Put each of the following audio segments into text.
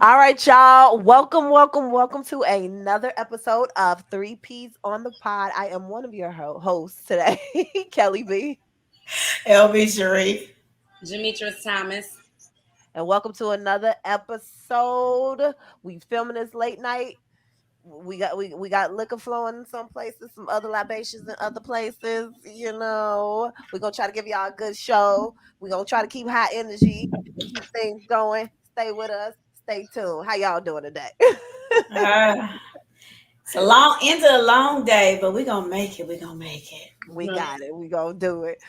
All right, y'all. Welcome to another episode of Three Peas on the Pod. I am one of your hosts today, Kelly B. L.B Shari. JametriceThomas. And welcome to another episode. We filming this late night. We got liquor flowing in some places, some other libations in other places. We're gonna try to give y'all a good show. We're gonna try to keep high energy and keep things going. Stay with us. Stay tuned. How y'all doing today? Uh, it's a long into a long day, but we're gonna make it. We're gonna make it. We got it. We gonna do it.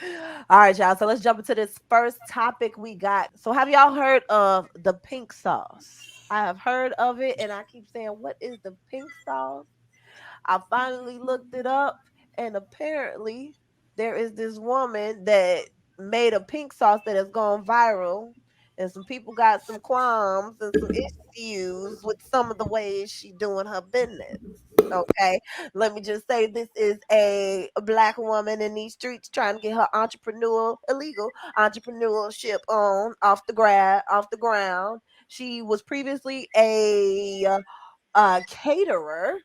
All right, y'all. So let's jump into this first topic we got. So have y'all heard of the pink sauce? I have heard of it, and I keep saying, "What is the pink sauce?" I finally looked it up, and apparently there is this woman that made a pink sauce that has gone viral, and some people got some qualms and some issues with some of the ways she doing her business. Okay, let me just say this is a black woman in these streets trying to get her illegal entrepreneurship on off the ground. She was previously a caterer,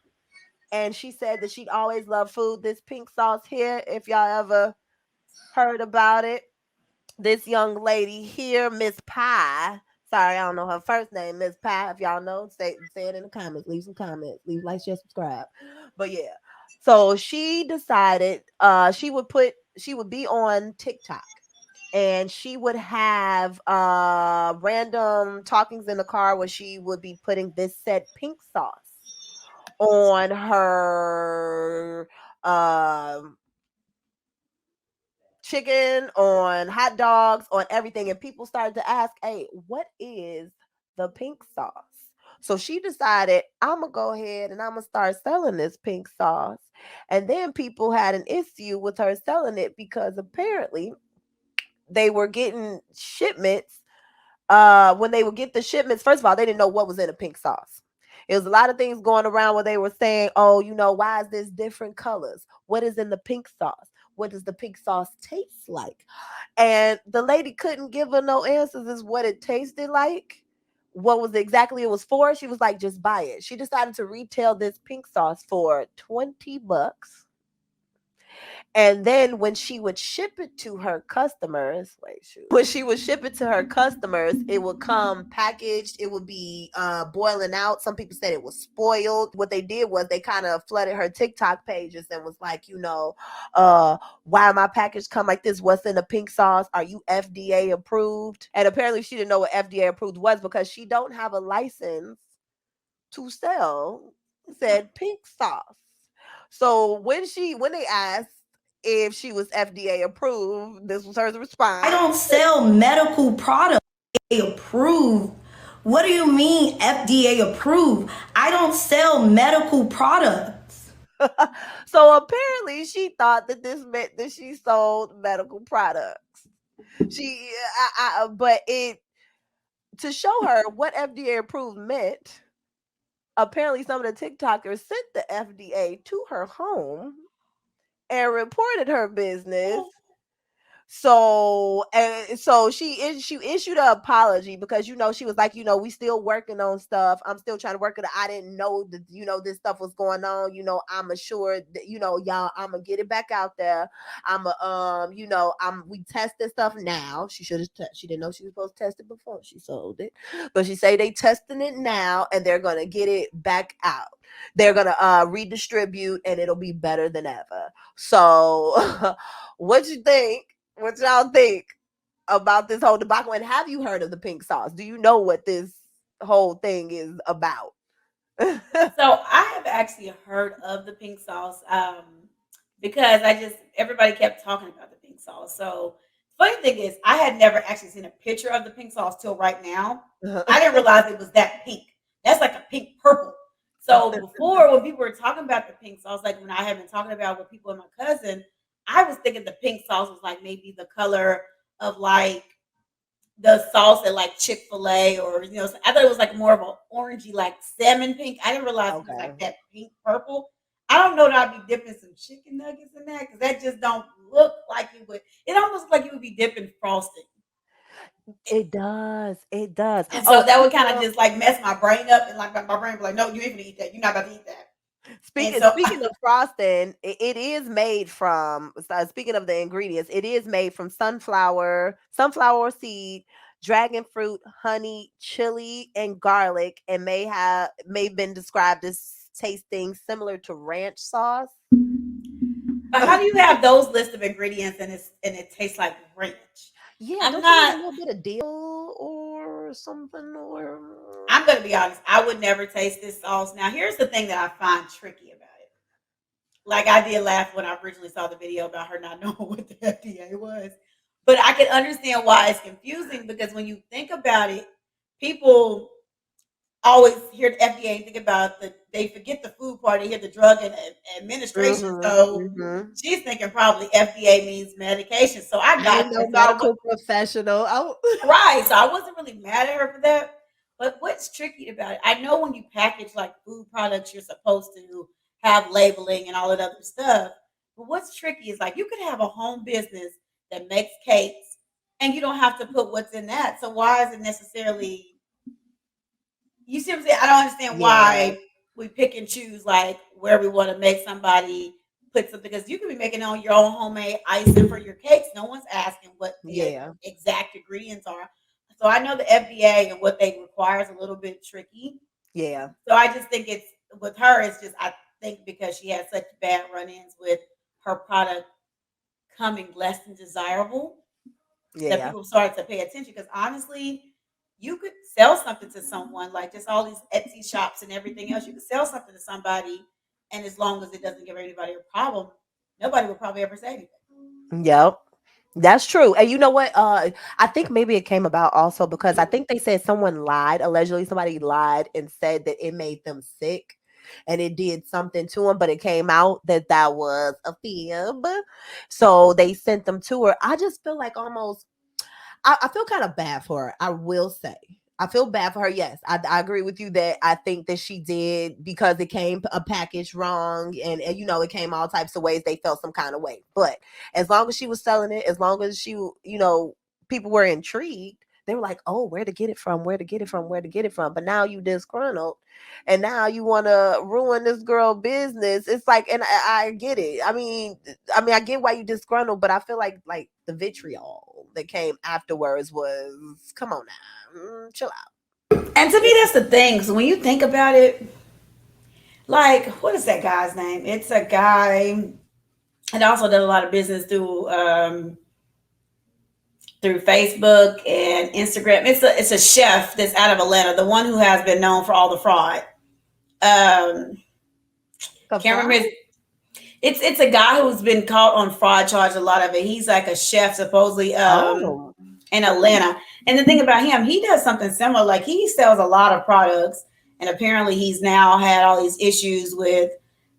and she said that she'd always loved food. This pink sauce here, if y'all ever heard about it, this young lady here, Miss Pie. Sorry, I don't know her first name, Miss Pie. If y'all know, say it in the comments. Leave some comments. Leave like, share, subscribe. But yeah, so she decided she would be on TikTok, and she would have random talkings in the car where she would be putting this said pink sauce on her um chicken, on hot dogs, on everything. And people started to ask, hey, what is the pink sauce? So she decided, I'm going to go ahead and I'm going to start selling this pink sauce. And then people had an issue with her selling it because apparently they were getting shipments. When they would get the shipments, first of all, they didn't know what was in a pink sauce. It was a lot of things going around where they were saying, oh, why is this different colors? What is in the pink sauce? What does the pink sauce taste like? And the lady couldn't give her no answers as what it tasted like, what was exactly it was for. She was like, just buy it. She decided to retail this pink sauce for $20. And then when she would ship it to her customers, when she would ship it to her customers, it would come packaged. It would be boiling out. Some people said it was spoiled. What they did was they kind of flooded her TikTok pages and was like, why my package come like this? What's in the pink sauce? Are you FDA approved? And apparently she didn't know what FDA approved was because she don't have a license to sell said pink sauce. So when they asked if she was FDA approved, this was her I response. don't sell medical products. Approved. What do you mean FDA approved? I don't sell medical products. So apparently she thought that this meant that she sold medical products. But it to show her what FDA approved meant, apparently some of the TikTokers sent the FDA to her home and reported her business. So she issued an apology because she was like, we still working on stuff. I'm still trying to work it. I didn't know that this stuff was going on. I'm assured that y'all. I'm gonna get it back out there. We tested stuff now. She should have. She didn't know she was supposed to test it before she sold it, but she say they testing it now and they're gonna get it back out. They're gonna redistribute and it'll be better than ever. So, what you think? What y'all think about this whole debacle? And have you heard of the pink sauce? Do you know what this whole thing is about? So I have actually heard of the pink sauce because everybody kept talking about the pink sauce. So funny thing is, I had never actually seen a picture of the pink sauce till right now. I didn't realize it was that pink. That's like a pink purple. So before, when people were talking about the pink sauce, like when I had been talking about with people and my cousin, I was thinking the pink sauce was like maybe the color of like the sauce at like Chick-fil-A, or I thought it was like more of an orangey, like salmon pink. I didn't realize it was Okay. like that pink purple. I don't know that I'd be dipping some chicken nuggets in that because that just don't look like it would. It almost look like you would be dipping frosting. It does. It does. And Oh, so that would kind of just like mess my brain up, and like my brain be like, no, you ain't gonna eat that. You're not about to eat that. And so speaking of frosting, it is made from. Speaking of the ingredients, it is made from sunflower seed, dragon fruit, honey, chili, and garlic, and may have been described as tasting similar to ranch sauce. but how do you have those list of ingredients and it tastes like ranch? Yeah, I'm don't you need a not. little bit of dill or something? Or I'm gonna be honest. I would never taste this sauce. Now, here's the thing that I find tricky about it. Like I did laugh when I originally saw the video about her not knowing what the FDA was, but I can understand why it's confusing because when you think about it, people always hear the FDA and think about they forget the food part, they hear the drug and administration. mm-hmm, So mm-hmm. she's thinking probably FDA means medication. So I I got ain't no this. So medical professional. Oh, right. So I wasn't really mad at her for that. But what's tricky about it? I know when you package like food products, you're supposed to have labeling and all that other stuff. But what's tricky is like you could have a home business that makes cakes and you don't have to put what's in that. So why is it necessarily you see what I'm saying? I don't understand yeah, why we pick and choose like where we want to make somebody put something because you can be making on your own homemade icing for your cakes. No one's asking what the yeah, exact ingredients are. So I know the FDA and what they require is a little bit tricky. yeah, So I just think it's with her, it's just I think because she had such bad run-ins with her product coming less than desirable that yeah. people started to pay attention because honestly, you could sell something to someone like just all these Etsy shops and everything else. You could sell something to somebody, and as long as it doesn't give anybody a problem, nobody will probably ever say anything. Yep. That's true. And you know what? I think maybe it came about also because I think they said someone lied. Allegedly, somebody lied and said that it made them sick and it did something to them, but it came out that that was a fib. So they sent them to her. I just feel like almost I feel kind of bad for her. I will say. I feel bad for her. Yes, I agree with you that I think that she did because it came a package wrong and you know it came all types of ways. They felt some kind of way. But as long as she was selling it, as long as she, you know, people were intrigued. They were like, "Oh, where to get it from? Where to get it from? Where to get it from?" But now you disgruntled, and now you want to ruin this girl business. It's like, and I get it. I get why you disgruntled, but I feel like the vitriol that came afterwards was, come on now, chill out. And to me, that's the thing. So when you think about it, like what is that guy's name? It's a guy and also did a lot of business through Facebook and Instagram. It's a chef that's out of Atlanta, the one who has been known for all the fraud. Um, The can't remember fraud? his. It's a guy who's been caught on fraud charge. A lot of it. He's like a chef supposedly Oh, in Atlanta. And the thing about him, he does something similar. Like he sells a lot of products, and apparently he's now had all these issues with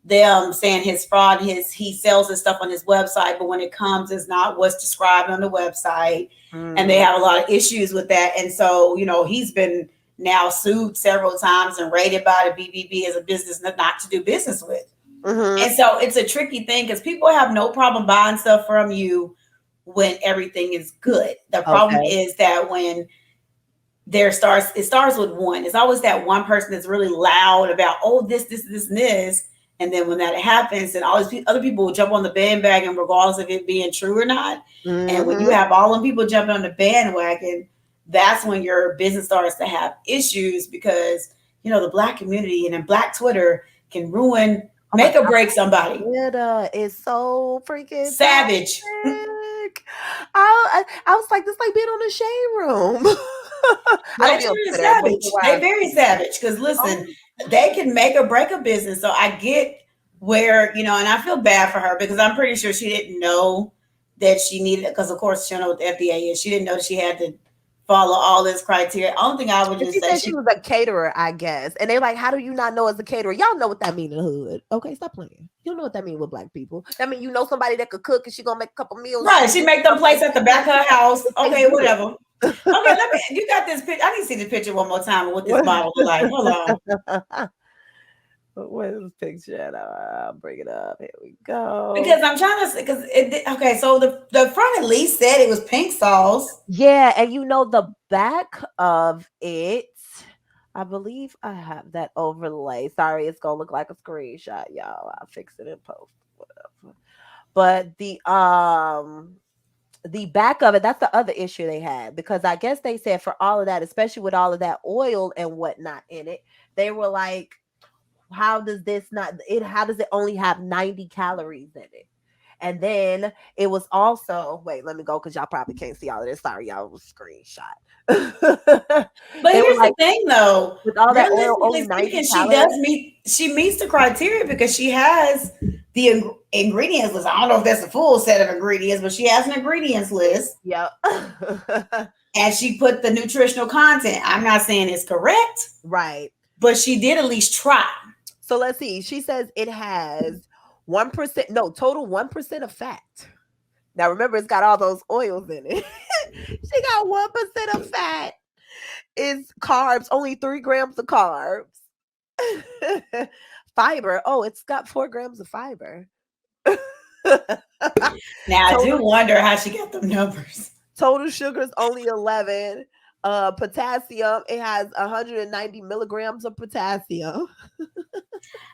them saying his fraud. He sells his stuff on his website, but when it comes, it's not what's described on the website, and they mm, have a lot of issues with that. And so he's been now sued several times and rated by the BBB as a business not to do business with. mm-hmm. And so it's a tricky thing because people have no problem buying stuff from you when everything is good. The problem Okay. is that when it starts with one. It's always that one person that's really loud about, oh, this, and this. And then when that happens, then all these other people will jump on the bandwagon regardless of it being true or not. And when you Mm-hmm. have all the people jumping on the bandwagon, that's when your business starts to have issues because the black community and then black Twitter can ruin, Oh my make or God, break somebody. Twitter is so freaking Savage. toxic. I was like, this like being on the shade room. I don't Black be on children are Twitter. Most of savage. They why. very savage because listen, Oh, they can make or break a business. So I get where and I feel bad for her because I'm pretty sure she didn't know that she needed because of course she don't know what the FDA is. She didn't know she had to follow all this criteria. Only thing I would and just she say said she was a caterer, I guess. And they're like, how do you not know as a caterer? Y'all know what that mean in the hood. Okay, stop playing. You don't know what that mean with black people. That mean you know somebody that could cook and she gonna make a couple meals. right. She make them plates at the back of her house. It tastes Okay, good. whatever. Okay, let me. You got this picture. I need to see the picture one more time of what this bottle look like. Hold on. Where's this picture? I'll bring it up. Here we go. Because I'm trying to because okay, so the front at least said it was pink sauce. Yeah, and the back of it. I believe I have that overlay. Sorry, it's gonna look like a screenshot, y'all. I'll fix it in post. Whatever. But the back of it, that's the other issue they had, because I guess they said for all of that, especially with all of that oil and whatnot in it, they were like, how does it only have 90 calories in it? And then it was also, wait, let me go because y'all probably can't see all of this. Sorry, y'all, it was screenshot. But They were here's the like, thing, though. with all that oil, only Realistically 90 speaking, calories. she meets the criteria because she has the ingredients list. I don't know if that's a full set of ingredients, but she has an ingredients list, Yep. and she put the nutritional content. I'm not saying it's correct, Right. but she did at least try. So let's see. She says it has 1%, no, total 1% of fat. Now remember, it's got all those oils in it. She got 1% of fat. It's carbs, only 3 grams of carbs. Fiber. Oh, it's got 4 grams of fiber. Now I do Total, wonder how she got them numbers. total sugar is only 11. Potassium, it has 190 milligrams of potassium.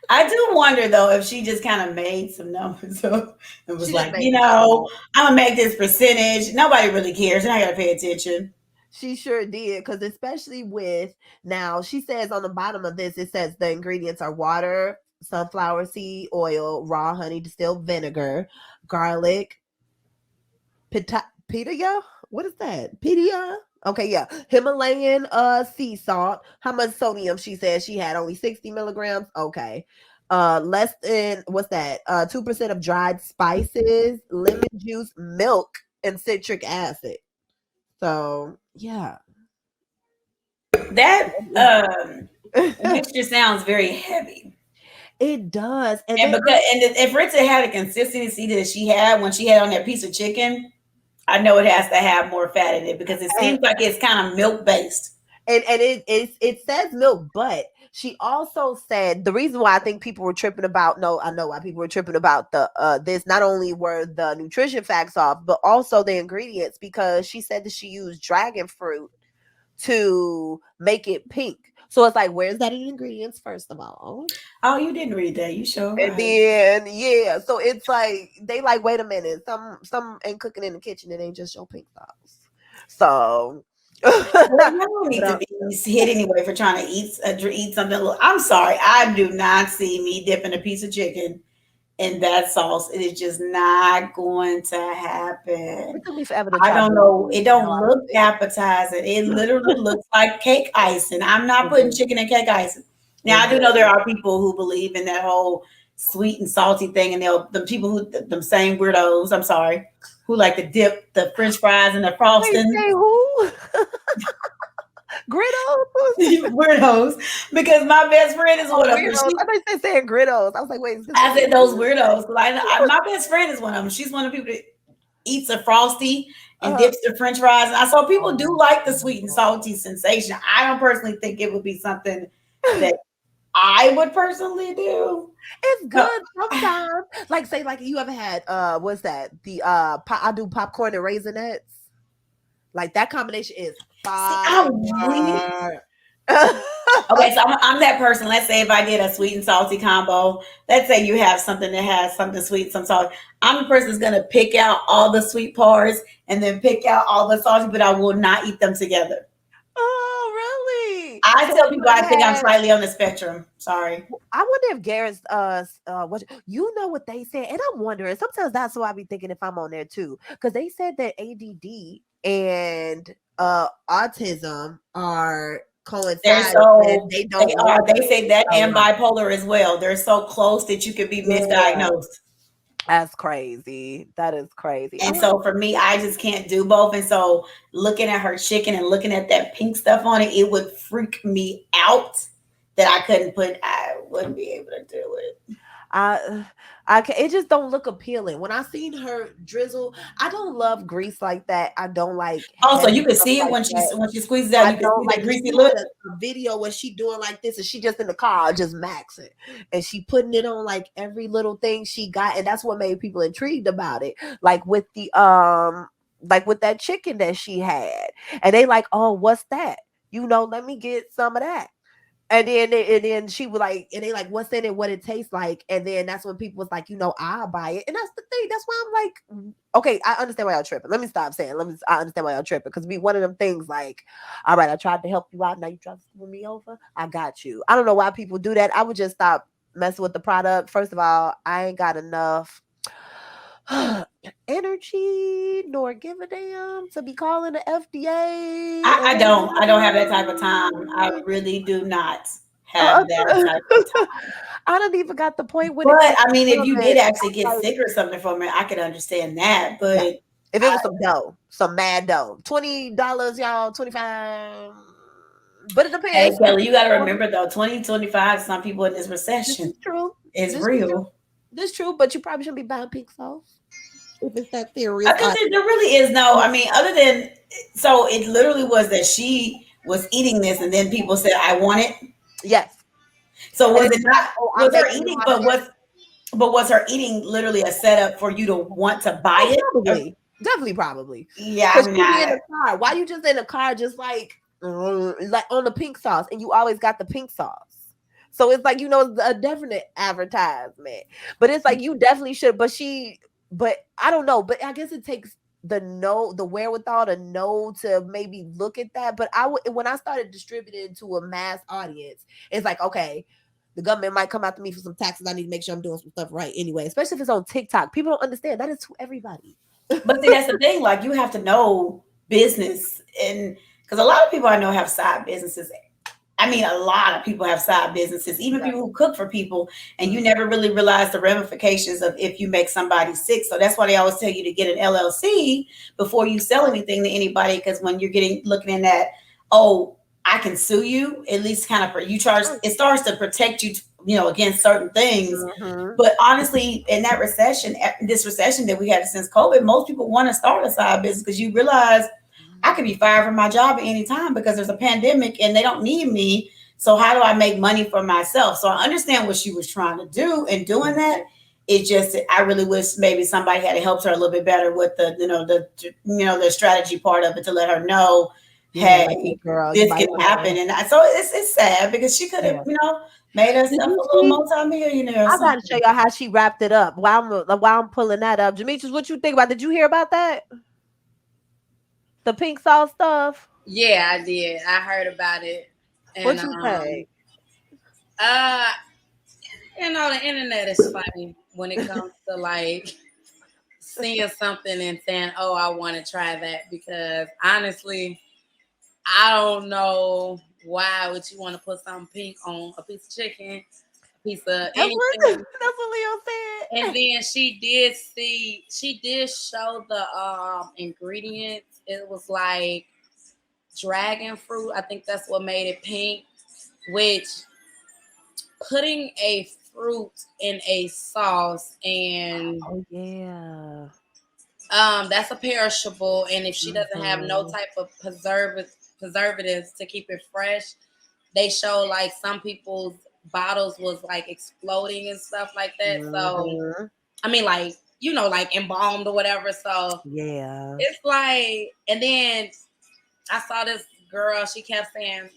I do wonder though if she just kind of made some numbers up and was She just like, made it up. I'm gonna make this percentage. Nobody really cares. They're not gonna pay attention. She sure did, because especially with, now she says on the bottom of this, it says the ingredients are water, sunflower seed oil, raw honey, distilled vinegar, garlic, pitaya. What is that? Pitaya. Okay, yeah. Himalayan sea salt. How much sodium? She says she had only 60 milligrams. Okay. Less than, what's that? 2% of dried spices, lemon juice, milk, and citric acid. So yeah. That mixture sounds very heavy. It does. And And then because if Ritza had a consistency that she had when she had on that piece of chicken, I know it has to have more fat in it because it seems like it's kind of milk based. it says milk, but she also said the reason why I think people were tripping about, no, I know why people were tripping about the this, not only were the nutrition facts off, but also the ingredients, because she said that she used dragon fruit to make it pink. So it's like, where's that in ingredients, first of all? Oh, you didn't read that. You sure And right. then yeah, so it's like they like, wait a minute, some ain't cooking in the kitchen, it ain't just your pink sauce. So Well, you don't need but, to be hit anyway for trying to eat something. I'm sorry, I do not see me dipping a piece of chicken in that sauce. It is just not going to happen. it took me forever to I try don't bacon. know. It don't look appetizing. It literally looks like cake icing. I'm not putting chicken in cake icing. Now I do know there are people who believe in that whole sweet and salty thing, and the people who them same weirdos. I'm sorry, who like to dip the French fries in the frosting. Wait, say who? Griddles? Weirdos, because my best friend is Oh, one of them. weirdos. I thought you said saying griddles. I was like, wait. I said those weirdos. My best friend is one of them. She's one of the people that eats a frosty and dips the French fries. And I saw people do like the sweet and salty sensation. I don't personally think it would be something that I would personally do. It's good sometimes. Like, say, like, you ever had what's that? The I do popcorn and raisinets. Like, that combination is fire. Okay, so I'm that person. Let's say if I get a sweet and salty combo, let's say you have something that has something sweet, some salty. I'm the person that's gonna pick out all the sweet parts and then pick out all the salty, but I will not eat them together. Oh, really? I So tell you people I think I'm had, slightly on the spectrum. Sorry. I wonder if Garrett's what you know what they said, and I'm wondering, sometimes that's what I be thinking if I'm on there too, because they said that ADD and autism are coincide. They don't they look are. They say that and alike. bipolar as well. They're so close that you could be Yeah, misdiagnosed. that's crazy. That is crazy. And so for me, I just can't do both. And so looking at her chicken and looking at that pink stuff on it, it would freak me out that I wouldn't be able to do it. I I can, it just don't look appealing. When I seen her drizzle, I don't love grease like that. I don't like Also, heavy you can stuff see it like that. when she squeezes out. I You can don't see that like, you greasy see look. on a video when she doing like this and she just in the car just maxing and she putting it on like every little thing she got, and that's what made people intrigued about it. Like with the like with that chicken that she had, and they like, oh, what's that? Let me get some of that. And then she was like, and they like, what's in it, what it tastes like, and then that's when people was like, I'll buy it, and that's the thing. That's why I'm like, okay, I understand why y'all tripping. Let me stop saying. I understand why y'all tripping because be one of them things like, all right, I tried to help you out, now you trying to screw me over. I got you. I don't know why people do that. I would just stop messing with the product. First of all, I ain't got enough energy nor give a damn to be calling the FDA I and don't. I don't have that type of time. I really do not Uh, have that type of time. I don't even got the point when But it comes I to mean, if you did government. actually get Like, sick or something from it, I could understand that. yeah, But if it I, was some dough, some mad dough, $20, y'all, 25. But it hey depends. Kelly, you got to remember though, 2025. Some people in this This recession is true. is This is true. real. This is true. But you probably shouldn't be buying pink sauce if it's that serious. Because there really is no. I mean, other than so, it literally was that she was eating this, and then people said, "I want it." Yes, So and was it's it like, not? oh, I'm Was her making eating? my But was her eating literally a setup for you to want to buy Oh, it? probably. Definitely, probably. Yeah, I Because mean, you be in the car. Why you just in the car just like on the pink sauce and you always got the pink sauce. So it's like, it's a definite advertisement. But it's like you definitely should. But I don't know. But I guess it takes the wherewithal to know to maybe look at that. But when I started distributing to a mass audience, it's like, okay, the government might come after me for some taxes. I need to make sure I'm doing some stuff right anyway, especially if it's on TikTok. People don't understand that is to everybody. but see, that's the thing. Like, you have to know business, and because a lot of people I know have side businesses. I mean, a lot of people have side businesses, even Yeah. people who cook for people, and you Mhm. never really realize the ramifications of if you make somebody sick. So that's why they always tell you to get an LLC before you sell anything to anybody. Because when you're looking in that, oh, I can sue you, at least kind of you charge. It starts to protect you, against certain things. Mhm. But honestly, in that recession, this recession that we had since COVID, most people want to start a side business because you realize I could be fired from my job at any time because there's a pandemic and they don't need me. So how do I make money for myself? So I understand what she was trying to do in doing that. It just, I really wish maybe somebody had helped her a little bit better with the strategy part of it to let her know, Yeah, like, hey, hey, girl, you this might can want happen. And so it's sad because she could have, yeah. made Did herself you a little see? multimillionaire or I gotta show something. y'all how she wrapped it up. While I'm pulling that up, Demetrius, what you think about? Did you hear about that? The pink sauce stuff. Yeah, I did. I heard about it, and What you think? uh, the internet is funny when it comes to like seeing something and saying, "Oh, I want to try that," because honestly, I don't know why would you want to put something pink on a piece of chicken, a piece of That's what anything. that's what Leo And said. then she did show the ingredients. It was like dragon fruit. I think that's what made it pink, which putting a fruit in a sauce and Oh yeah. that's a perishable, and if she doesn't have no Mhm. type of preservatives to keep it fresh, they show like some people's bottles was like exploding and stuff like that. So Mhm. I mean, like, like embalmed or whatever. So Yeah. it's like, and then I saw this girl, she kept saying,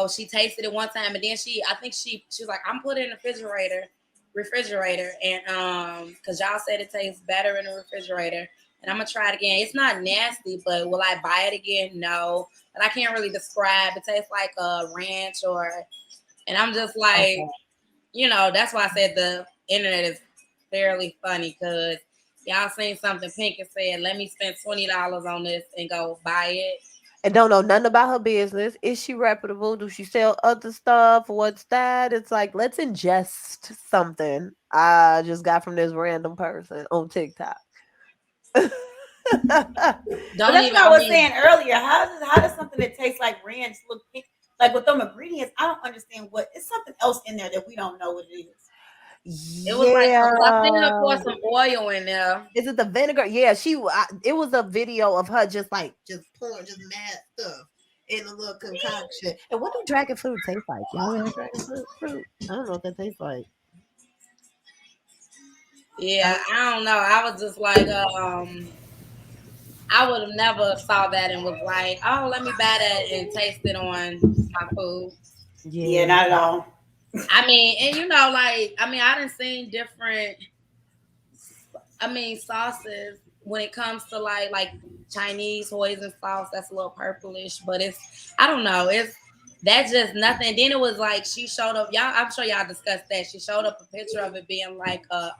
she tasted it one time, and then I think she was like, I'm putting it in the refrigerator, and because y'all said it tastes better in the refrigerator, and I'm gonna try it again. It's not nasty, but will I buy it again? No, and I can't really describe. It tastes like a ranch and I'm just like, Okay. that's why I said the internet is fairly funny because y'all seen something pink and said, let me spend $20 on this and go buy it. And don't know nothing about her business. Is she reputable? Do she sell other stuff? What's that? It's like, let's ingest something I just got from this random person on TikTok. But But Don't that's even, what I I was mean, saying earlier. How does something that tastes like ranch look pink? Like with them ingredients? I don't understand what it's something else in there that we don't know what it is. It was like, Yeah. I think I poured some oil in there. Is it the vinegar? Yeah, it was a video of her just pouring just mad stuff in a little concoction. And what do dragon fruit taste like? Y'all ever had dragon fruit? I don't know what that tastes like. Yeah, I don't know. I was just like, I would have never saw that and was like, oh, let me buy that and taste it on my food. Yeah, Yeah. not at all. I mean, and I done seen different, sauces when it comes to like Chinese hoisin sauce. That's a little purplish, but I don't know, that's just nothing. Then it was like she showed up. Y'all, I'm sure y'all discussed that. She showed up a picture of it being like a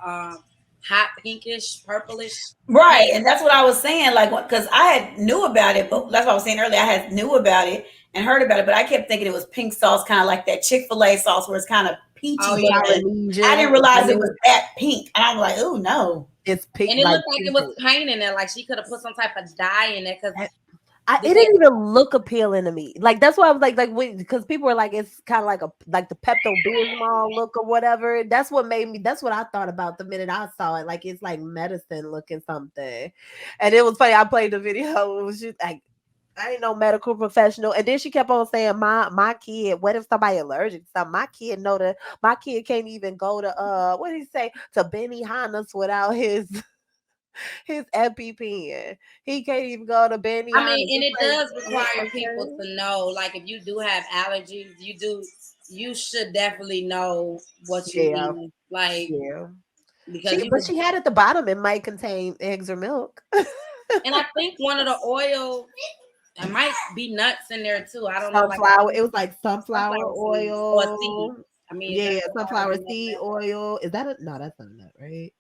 hot pinkish, purplish. Right, and that's what I was saying. Like, because I had knew about it, but that's what I was saying earlier. I had knew about it and heard about it, but I kept thinking it was pink sauce, kind of like that Chick-fil-A sauce, where it's kind of Oh peachy yeah, looking. I didn't Polynesian. realize it was that pink, and I'm like, oh no. It's pink, and it like looked like it was pink. paint in there. Like she could have put some type of dye in there because It didn't even look appealing to me. Like that's why I was like because people were like it's kind of like the Pepto Bismol look or whatever. That's what made me. That's what I thought about the minute I saw it. Like it's like medicine looking something, and it was funny. I played the video. It was just like I ain't no medical professional, and then she kept on saying my kid. What if somebody allergic to something? My kid know that my kid can't even go to what did he say to Benny Hanna's without his EpiPen. He can't even go to Benny I mean, Hanna's. and It's it like, does require people okay. to know, like, if you do have allergies, you should definitely know what you Yeah, eat, like, yeah. because you But could. she had at the bottom. It might contain eggs or milk. And I think one of the oil, it might be nuts in there too. I don't know, like Sunflower. It was like sunflower sunflower seeds or oil. seeds. I mean, Yeah, just sunflower seed oil. Is that a no? That's not a nut, right?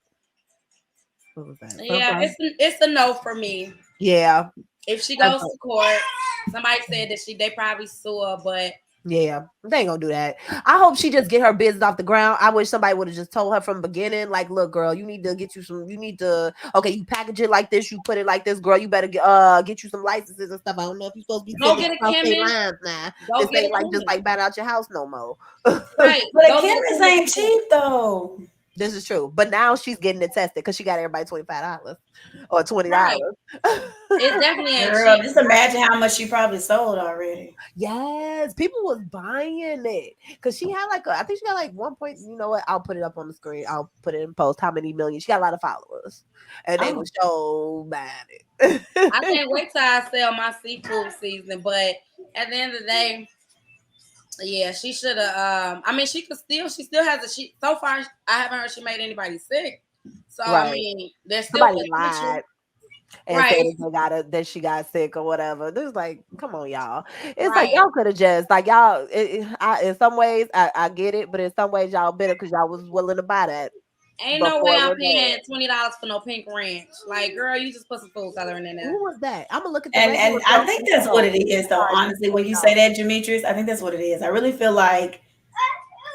What was that? yeah, Sunflower. it's a no for me. Yeah. If she I goes thought- to court, somebody said that they probably sue her, but Yeah, they ain't gonna do that. I hope she just get her business off the ground. I wish somebody would have just told her from the beginning, like, look, girl, you need to get you some. You need to okay, you package it like this, you put it like this, girl. You better get you some licenses and stuff. I don't know if you're supposed to be go sitting get a across state chemist. lines now. Go This get a ain't like just chemist. like buying out your house no more. Right. But a Go get a chemist chemist. ain't cheap though. This is true, but now she's getting it tested because she got everybody $25 or Right. $20. It definitely ain't Girl, cheap. just imagine how much she probably sold already. Yes, people was buying it because she had I think she got like 1 point. You know what? I'll put it up on the screen. I'll put it in post. How many million? She got a lot of followers, and they Oh, was so bad it. I can't wait till I sell my seafood season. But at the end of the day, yeah, she should have. I mean, she still has a. She so far, I haven't heard she made anybody sick. So I Right? mean, there's still Somebody potential, lied and said right? that she got sick or whatever. This is like, come on, y'all. It's like Right. y'all could have just like y'all. In some ways, I get it, but in some ways, y'all bitter because y'all was willing to buy that Ain't no way before it I'm was paying bad. $20 for no pink ranch. Like, girl, you just put some food coloring in there. Who was that? I'm gonna look at the and regular I girl think pink that's what sauce. it is though. Charge you Honestly, when you say $20. that, Demetrius, I think that's what it is. I really feel like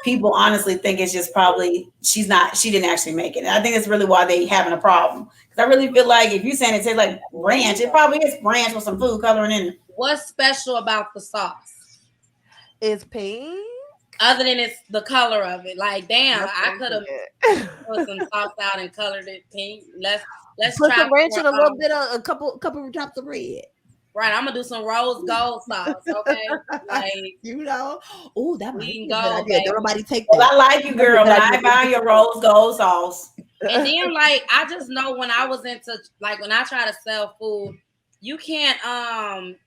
people honestly think it's just probably she didn't actually make it. And I think that's really why they having a problem. Because I really feel like if you're saying it tastes like ranch, it probably is ranch with some food coloring in it. What's special about the sauce? It's pink. Other than it's the color of it. Like, damn, That's I what could I'm have saying. put some sauce out and colored it pink. Let's Put try some ranch for and a little bit of a couple drops of red. right. I'm gonna do some rose gold sauce. Okay, like You know, oh, that we might can be a good go, idea. Don't baby. nobody take Well, that. I like you, That'd be a girl, good but idea. I buy your rose gold sauce. And then like I just know when I was into like when I try to sell food, you can't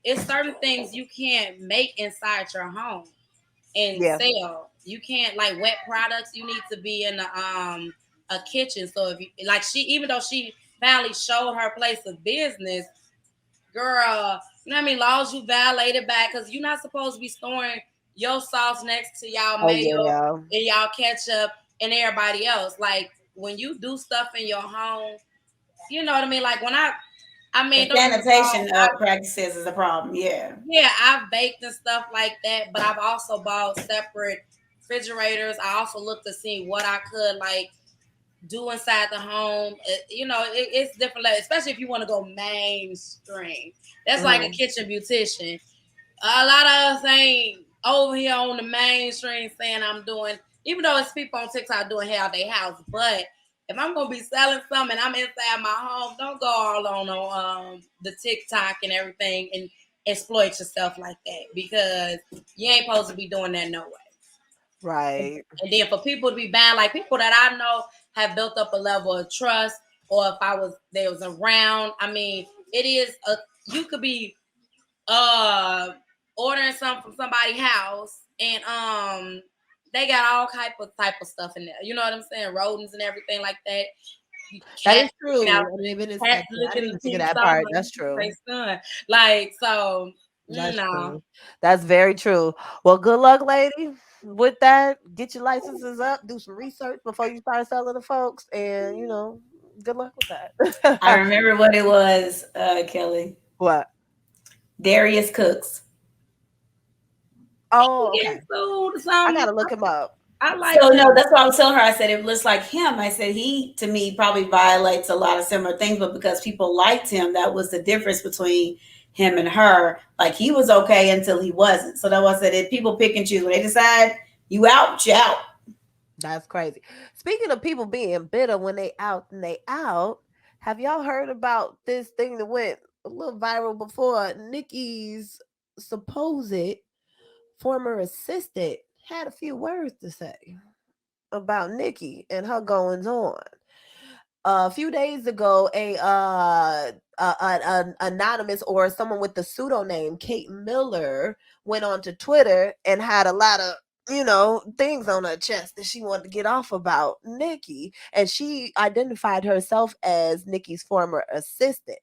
it's certain things you can't make inside your home and Yeah. sell. You can't like wet products. You need to be in a kitchen. So if you like she even though she finally showed her place of business, girl, you know what I mean? Laws you violated back because you're not supposed to be storing your sauce next to y'all Oh mayo yeah. and y'all ketchup and everybody else. Like when you do stuff in your home, you know what I mean? Like when I The mean, don't get me wrong, sanitation practices is a problem. Yeah. yeah, I've baked and stuff like that, but I've also bought separate refrigerators. I also looked to see what I could like do inside the home. It's different, especially if you want to go mainstream. That's like a Mhm. kitchen beautician. A lot of us ain't over here on the mainstream saying I'm doing even though it's people on TikTok doing hair at their house, but if I'm gonna be selling something and I'm inside my home, don't go all on the TikTok and everything and exploit yourself like that, because you ain't supposed to be doing that no way. Right. And then for people to be buying, like people that I know have built up a level of trust, or if they was around. I mean, it is you could be uh ordering something from somebody's house, and they got all type of stuff in there. You know what I'm saying? Rodents and everything like that. That is Cats looking true. out, I didn't even cats expect that. I looking didn't the even think of pink that sauce part. like That's true. say son. Like so, That's no. true. That's very true. Well, good luck, lady. With that, get your licenses up, do some research before you start selling to folks, and good luck with I that. remember what it was, Kelly. What? Darius Cooks. Oh, Get okay. sued or I something. gotta look him up. I like So no, him. that's what I was telling her. I said it looks like him. I said he to me probably violates a lot of similar things, but because people liked him, that was the difference between him and her. Like he was okay until he wasn't. So that was I said if people pick and choose when they decide you out, you out. That's crazy. Speaking of people being bitter when they out and they out, have y'all heard about this thing that went a little viral before? Nikki's supposed former assistant had a few words to say about Nikki and her goings on. A few days ago, an anonymous or someone with the pseudonym Kate Miller went onto Twitter and had a lot of things on her chest that she wanted to get off about Nikki, and she identified herself as Nikki's former assistant,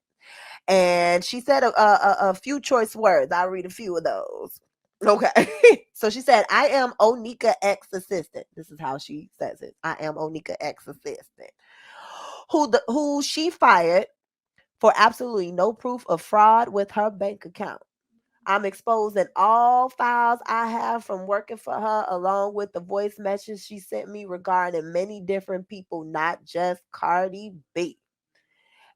and she said a few choice words. I'll read a few of those. Okay. So she said, I am Onika ex assistant. This is how she says it. I am Onika ex assistant who she fired for absolutely no proof of fraud with her bank account. I'm exposing all files I have from working for her, along with the voice message she sent me regarding many different people, not just Cardi B.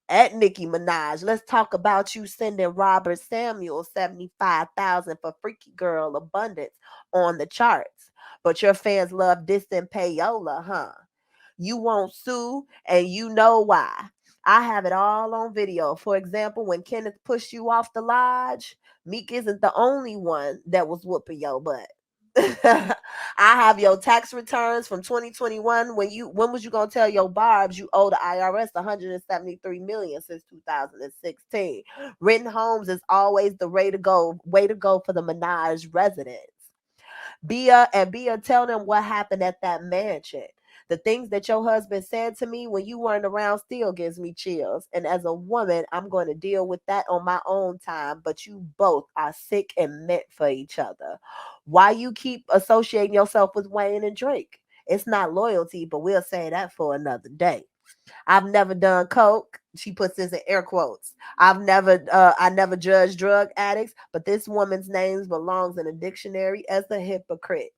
At Nicki Minaj, let's talk about you sending Robert Samuel 75,000 for Freaky Girl Abundance on the charts. But your fans love dissing payola, huh? You won't sue, and you know why. I have it all on video. For example, when Kenneth pushed you off the lodge, Meek isn't the only one that was whooping your butt. I have your tax returns from 2021. When was you gonna tell your barbs you owe the IRS 173 million since 2016? Written homes is always the way to go for the Minaj residents. Bia, tell them what happened at that mansion. The things that your husband said to me when you weren't around still gives me chills. And as a woman, I'm going to deal with that on my own time. But you both are sick and meant for each other. Why you keep associating yourself with Wayne and Drake? It's not loyalty, but we'll say that for another day. I've never done coke. She puts this in air quotes. I never judged drug addicts, but this woman's name belongs in a dictionary as a hypocrite.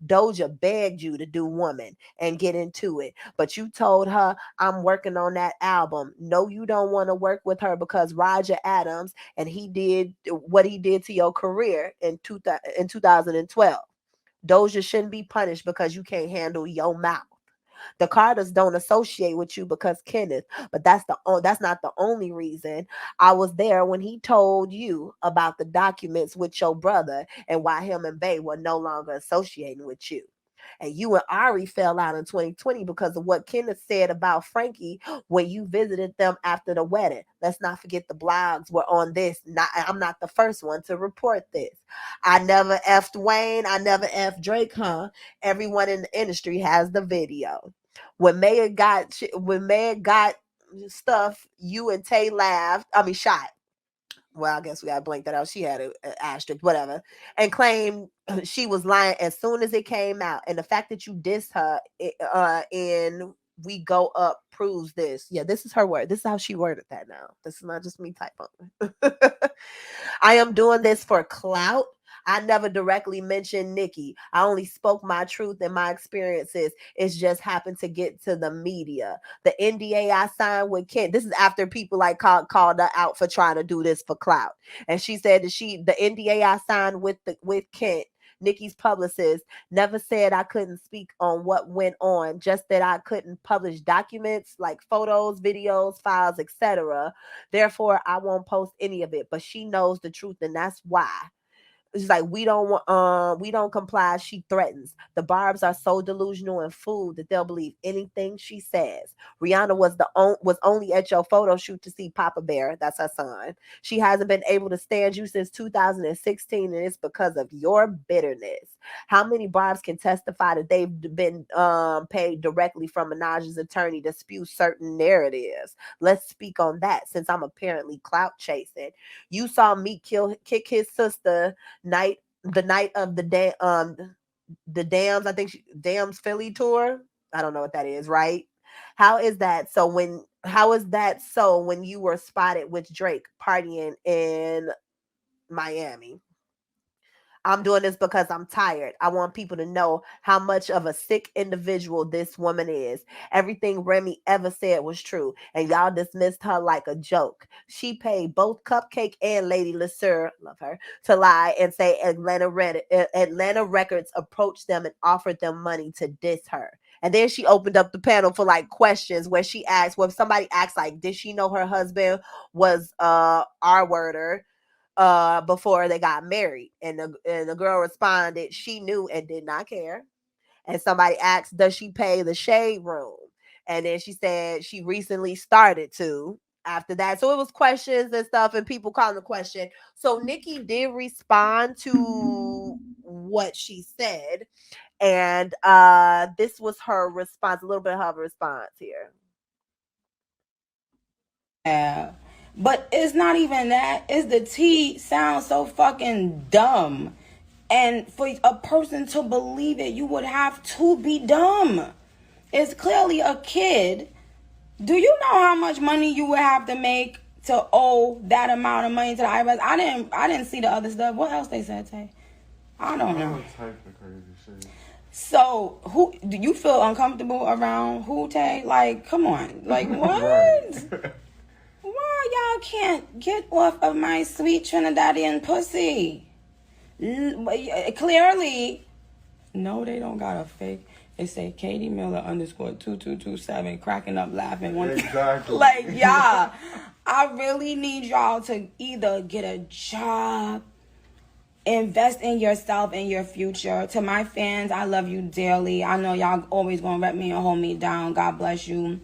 Doja begged you to do woman and get into it, but you told her I'm working on that album. No, you don't want to work with her because Roger Adams and he did what he did to your career in 2012. Doja shouldn't be punished because you can't handle your mouth. The Carters don't associate with you because Kenneth, but that's not the only reason. I was there when he told you about the documents with your brother and why him and Bay were no longer associating with you. And you and Ari fell out in 2020 because of what Kenneth said about Frankie when you visited them after the wedding. Let's not forget the blogs were on this. I'm not the first one to report this. I never effed Wayne. I never effed Drake, huh? Everyone in the industry has the video. When Meg got stuff, you and Tay laughed. I mean, shot. Well, I guess we got to blank that out. She had an asterisk, whatever, and claimed she was lying as soon as it came out. And the fact that you dissed her in We Go Up proves this. Yeah, this is her word. This is how she worded that now. This is not just me typing. I am doing this for clout. I never directly mentioned Nikki. I only spoke my truth and my experiences. It's just happened to get to the media. The NDA I signed with Kent. This is after people like called her out for trying to do this for clout. And she said that the NDA I signed with Kent Nikki's publicist never said I couldn't speak on what went on, just that I couldn't publish documents like photos, videos, files, etc. Therefore, I won't post any of it. But she knows the truth, and that's why. She's like, we don't comply. She threatens. The Barbs are so delusional and fooled that they'll believe anything she says. Rihanna was only at your photo shoot to see Papa Bear. That's her son. She hasn't been able to stand you since 2016, and it's because of your bitterness. How many Barbs can testify that they've been paid directly from Minaj's attorney to spew certain narratives? Let's speak on that, since I'm apparently clout chasing. You saw me kick his sister the night of the Dams, I think Dams Philly tour. I don't know what that is, right? How is that so when you were spotted with Drake partying in Miami? I'm doing this because I'm tired. I want people to know how much of a sick individual this woman is. Everything Remy ever said was true, and y'all dismissed her like a joke. She paid both Cupcake and Lady LeSueur, love her, to lie and say Atlanta Records approached them and offered them money to diss her. And then she opened up the panel for like questions where she asked, well, somebody asked like, did she know her husband was R-worder before they got married? And the girl responded she knew and did not care. And somebody asked, does she pay the shade room? And then she said she recently started to after that. So it was questions and stuff, and people calling the question. So Nikki did respond to what she said, and this was her response, a little bit of her response here. Yeah. But it's not even that. It's the T sounds so fucking dumb. And for a person to believe it, you would have to be dumb. It's clearly a kid. Do you know how much money you would have to make to owe that amount of money to the IRS? I didn't see the other stuff. What else they said, Tay? I don't know. Type of crazy shit. So who do you feel uncomfortable around? Who, Tay? Like, come on. Like, what? Right. Why y'all can't get off of my sweet Trinidadian pussy? Clearly, no, they don't got a fake. It say Katie Miller _2227 cracking up laughing. Exactly. Like, y'all, I really need y'all to either get a job, invest in yourself and your future. To my fans, I love you dearly. I know y'all always gonna rep me and hold me down. God bless you.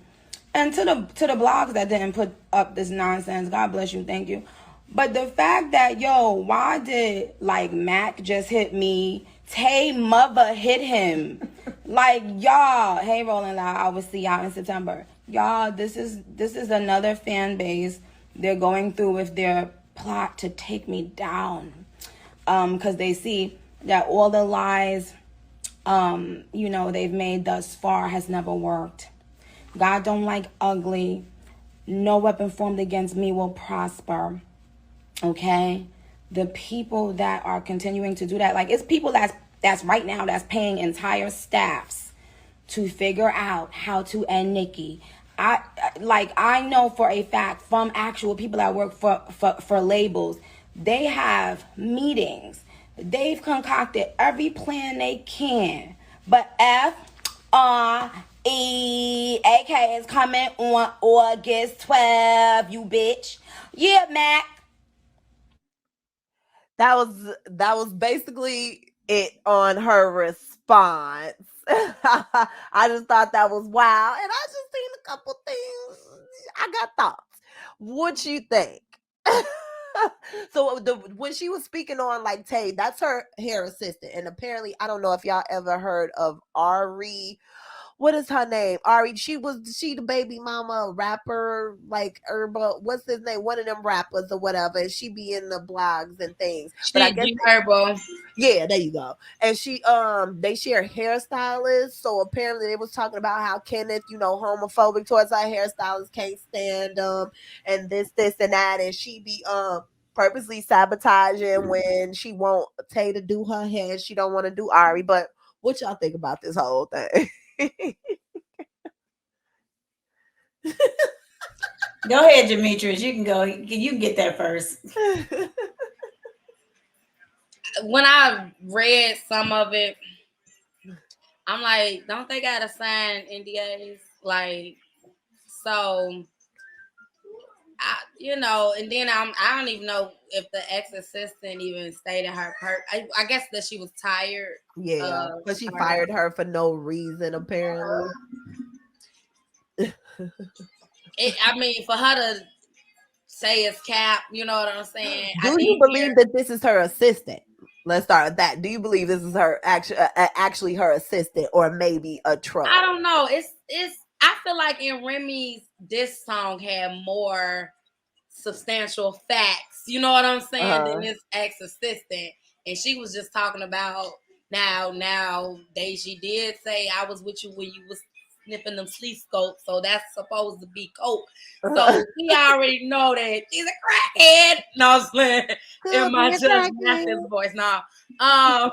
And to the blogs that didn't put up this nonsense, God bless you, thank you. But the fact that, yo, why did like Mac just hit me? Tay mother hit him. Like, y'all, hey Rolling Loud, I will see y'all in September. Y'all, this is another fan base they're going through with their plot to take me down. Because they see that all the lies they've made thus far has never worked. God don't like ugly. No weapon formed against me will prosper. Okay? The people that are continuing to do that, like, it's people that's right now that's paying entire staffs to figure out how to end Nikki. I know for a fact from actual people that work for labels, they have meetings. They've concocted every plan they can. But AK is coming on August 12th, you bitch. Yeah, Mac. That was basically it on her response. I just thought that was wild, and I just seen a couple things. I got thoughts. What you think? So when she was speaking on like Tay, that's her hair assistant, and apparently I don't know if y'all ever heard of Ari. What is her name? Ari. She the baby mama rapper, like Herba. What's his name? One of them rappers or whatever. And she be in the blogs and things. But I guess Herbo. yeah, there you go. And they share hairstylists. So apparently they was talking about how Kenneth, homophobic towards her hairstylist, can't stand them, and this, and that, and she be purposely sabotaging when she want Tay to do her hair. She don't want to do Ari. But what y'all think about this whole thing? Go ahead, Demetrius. You can go. You can get that first. when I read some of it, I'm like, don't they gotta sign NDAs? Like, so and then I don't even know if the ex assistant even stated her I guess that she was tired Yeah, of but she her. fired her for no reason apparently. I mean, for her to say it's cap, you know what I'm saying? I Do did you hear. believe that this is her assistant? Let's start with that. Do you believe this is her actually her assistant, or maybe a I troll? don't know. It's. I feel like in Remy's, this song had more substantial facts. You know what I'm saying? Than Uh-huh. this ex assistant, and she was just talking about now. She did say I was with you when you was sniffing them sleep scopes, so that's supposed to be coke. So we already know that she's a crackhead. No, I'm playing in Could my be a Judge crackhead. Mathis voice. Now, I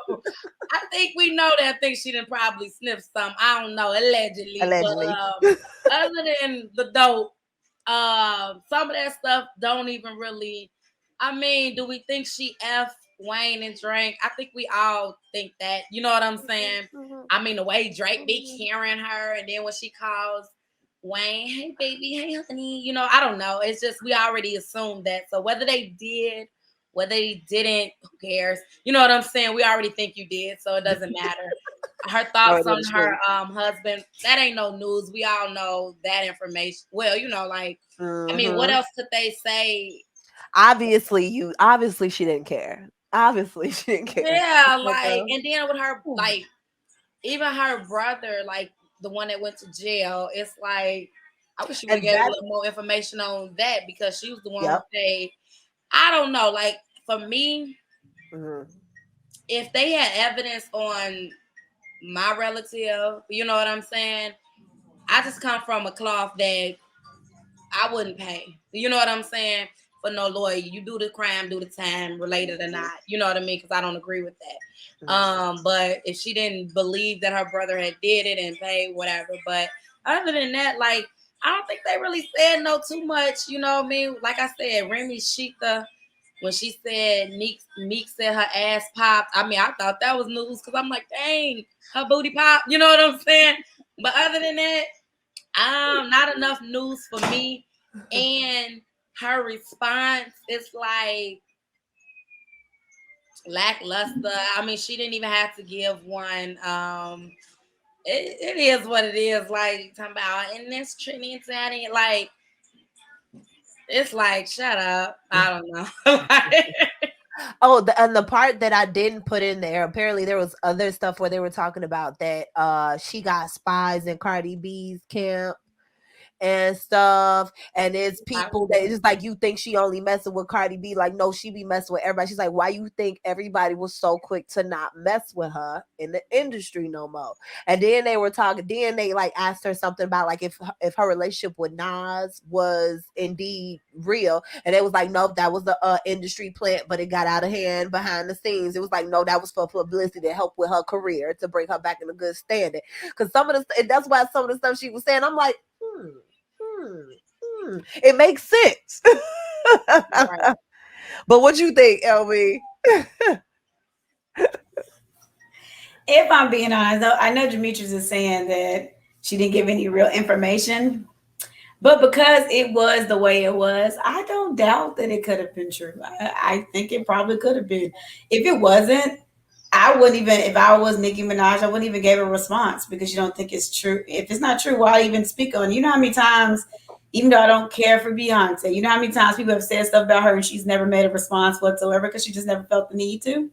think we know that. I think she didn't probably sniff some. I don't know, allegedly. But Allegedly. other than the dope, some of that stuff don't even really. I mean, do we think she F Wayne and drank? I think we all think that. You know what I'm saying? I mean, the way Drake be carrying her, and then when she calls Wayne, hey baby, hey honey, I don't know. It's just we already assumed that. So whether they did, whether they didn't, who cares? You know what I'm saying? We already think you did, so it doesn't matter. Her Throw thoughts it in on the her street. husband, that ain't no news. We all know that information. Well, like, I mean, what Mhm. else could they say? Obviously she didn't care. Obviously she didn't care. Yeah, Like, like, and then with her, like, even her brother, like the one that went to jail, it's like I wish you would have and gave a that little more information on that because she was the one who yep. said, I don't know. Like for me, Mhm. if they had evidence on my relative, you know what I'm saying? I just come from a cloth that I wouldn't pay. You know what I'm saying? For no lawyer. You do the crime, do the time, related or not. You know what I mean? Because I don't agree with that. Mhm. But if she didn't believe that her brother had did it and paid whatever, but other than that, like I don't think they really said no too much. You know what I mean? Like I said, Remy Sheetha, when she said Meek said her ass popped. I mean, I thought that was news because I'm like, dang, her booty pop. You know what I'm saying? But other than that, not enough news for me. And her response is like lackluster. I mean, she didn't even have to give one. It is what it is. Like talking about and this Trinity and Teddy, like it's like shut up. I don't know. Oh, and the part that I didn't put in there, apparently there was other stuff where they were talking about that she got spies in Cardi B's camp and stuff. And it's people that it's just like you think she only messing with Cardi B. Like, no, she be messing with everybody. She's like, why you think everybody was so quick to not mess with her in the industry no more? And then they were talking, then they like asked her something about like if her relationship with Nas was indeed real. And it was like, no, that was the industry plant, but it got out of hand behind the scenes. It was like, no, that was for publicity to help with her career to bring her back in a good standing. Because some of the and that's why some of the stuff she was saying, I'm like, it makes sense. Right. But what you think, LB? If I'm being honest, though, I know Demetrius is saying that she didn't give any real information, but because it was the way it was, I don't doubt that it could have been true. I think it probably could have been. If it wasn't, I wouldn't even. If I was Nicki Minaj, I wouldn't even give a response because you don't think it's true. If it's not true, why even speak on it? You know how many times, even though I don't care for Beyonce, you know how many times people have said stuff about her and she's never made a response whatsoever because she just never felt the need to.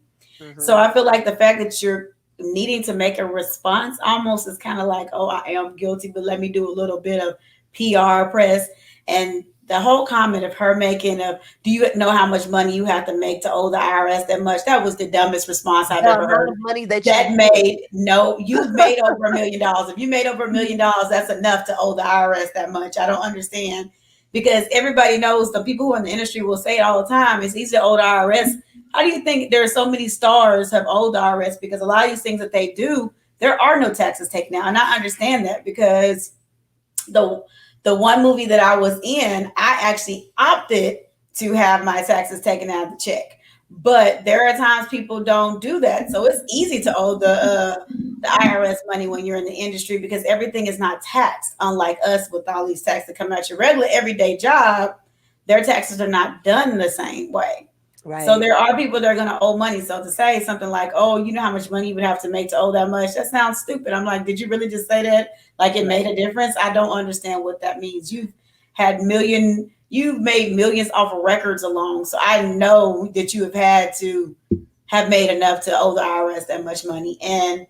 So Mm-hmm. I feel like the fact that you're needing to make a response almost is kind of like, oh, I am guilty, but let me do a little bit of PR press. And the whole comment of her making of, do you know how much money you have to make to owe the IRS that much? That was the dumbest response I've The ever amount heard. of money that you That make. made no, you've made over $1 million. If you made over $1 million, that's enough to owe the IRS that much. I don't understand because everybody knows the people who are in the industry will say it all the time. It's easy to owe the IRS. How do you think there are so many stars have owed the IRS? Because a lot of these things that they do, there are no taxes taken out. And I understand that because the the one movie that I was in, I actually opted to have my taxes taken out of the check. But there are times people don't do that. So it's easy to owe the IRS money when you're in the industry because everything is not taxed. Unlike us with all these taxes that come out your regular everyday job, their taxes are not done the same way. So Right. there are people that are going to owe money. So to say something like, "Oh, you know how much money you would have to make to owe that much," that sounds stupid. I'm like, did you really just say that? Like it made Right. a difference? I don't understand what that means. You've made millions off of records alone. So I know that you have had to have made enough to owe the IRS that much money. And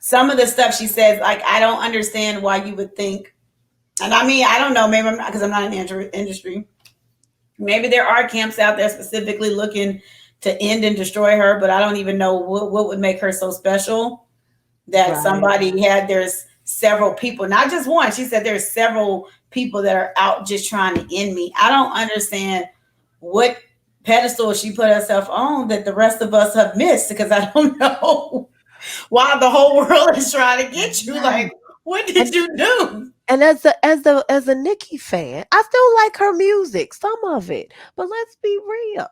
some of the stuff she says, like, I don't understand why you would think. And I mean, I don't know, maybe because I'm not in the industry. Maybe there are camps out there specifically looking to end and destroy her, but I don't even know what would make her so special that Right. somebody had there's several people, not just one. She said there's several people that are out just trying to end me. I don't understand what pedestal she put herself on that the rest of us have missed because I don't know why the whole world is trying to get you. Right. Like, what And did you do? and as a Nicki fan, I still like her music, some of it. But let's be real.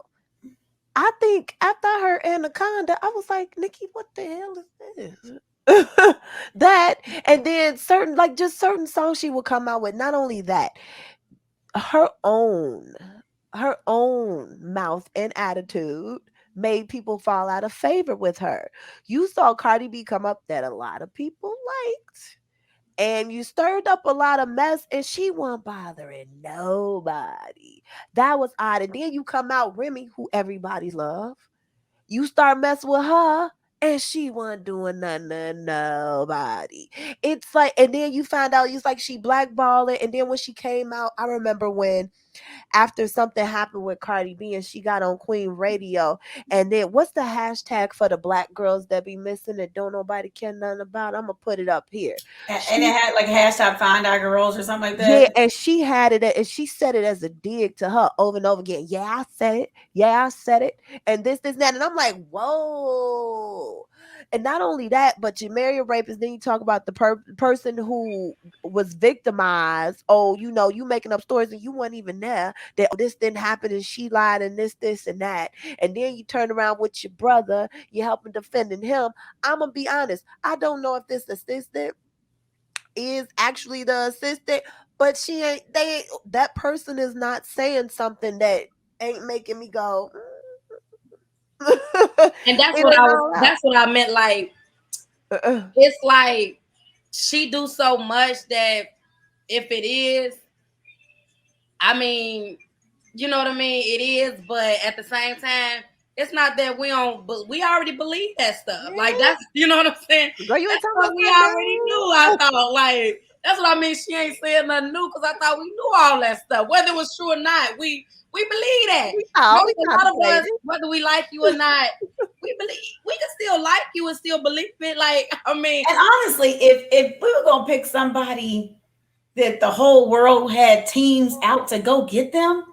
I think after I heard Anaconda, I was like, Nicki, what the hell is this? That and then certain songs she would come out with. Not only that, her own her own mouth and attitude made people fall out of favor with her. You saw Cardi B come up that a lot of people liked. And you stirred up a lot of mess, and she wasn't bothering nobody. That was odd. And then you come out Remy, who everybody love. You start messing with her, and she wasn't doing nothing to nobody. It's like, and then you find out it's like she blackballing. And then when she came out, I remember when after something happened with Cardi B and she got on Queen Radio. And then what's the hashtag for the black girls that be missing that don't nobody care nothing about? I'm gonna put it up here. And it She had like hashtag find our girls or something like yeah, that. and she had it, and she said it as a dig to her over and over again. Yeah, I said it. Yeah, I said it. And this, that. And I'm like, whoa. And not only that, but you marry a rapist, then you talk about the person who was victimized. Oh, you making up stories and you weren't even there. That this didn't happen and she lied and this, and that. And then you turn around with your brother, you're helping defending him. I'm going to be honest. I don't know if this assistant is actually the assistant, but she ain't they ain't, that person is not saying something that ain't making me go it And ain't all out. that's what I meant. Like, Uh-uh. it's like she do so much that if it is, I mean, you know what I mean? It is, but at the same time, it's not that we don't, but we already believe that stuff. Like, Yeah, that's, you know what I'm saying? girl, you ain't That's talking what about we that already knew. I dude. thought, like, that's what I mean. She ain't saying nothing new because I thought we knew all that stuff, whether it was true or not. We believe that. We Maybe a thought lot the of same. us, whether we like you or not, we believe we can still like you and still believe it. Like, I mean, And honestly, if we were gonna pick somebody that the whole world had teams out to go get them,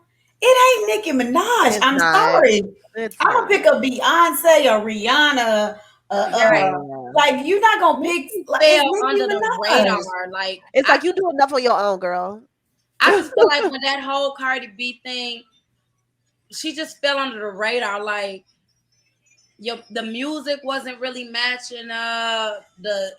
it ain't Nicki Minaj. It's I'm not. sorry. It's I'm gonna not. pick a Beyonce or Rihanna. right. Yeah. Like you're not gonna pick Nicki like it's fell under Nicki the Minaj. radar. Like, It's like you do enough on your own, girl. I just feel like when that whole Cardi B thing, she just fell under the radar. Like, the music wasn't really matching up.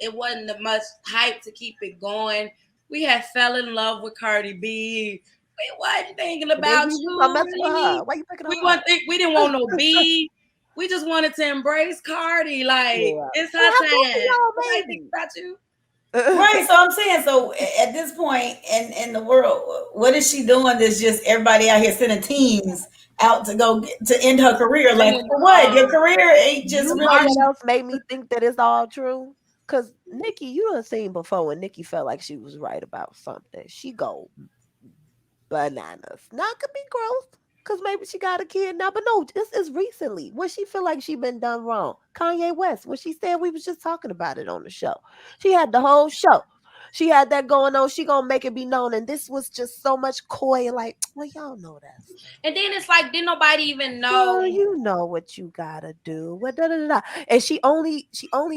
It wasn't that much hype to keep it going. We had fell in love with Cardi B. We wasn't thinking And then about you just gonna you mess with her. really. Why you picking We her want up? think we didn't want no B. We just wanted to embrace Cardi. Like, Yeah. it's And her have both of time. Nobody y'all think babies. about you. Right. So I'm saying, so at this point in the world, what is she doing that's just everybody out here sending teams out to go to end her career? Like Singing, for what? Your career ain't just You know really what March. else made me think that it's all true? Cause Nikki, you done seen before when Nikki felt like she was right about something. She go bananas. Now it could be growth. Cause maybe she got a kid now. But no, this is recently. When she feel like she been done wrong. Kanye West, when she said we was just talking about it on the show. She had the whole show. She had that going on. She gonna make it be known. And this was just so much coy, like, well, y'all know that stuff. And then it's like, didn't nobody even know? Girl, you know what you gotta do. What da, da, da, da. And she only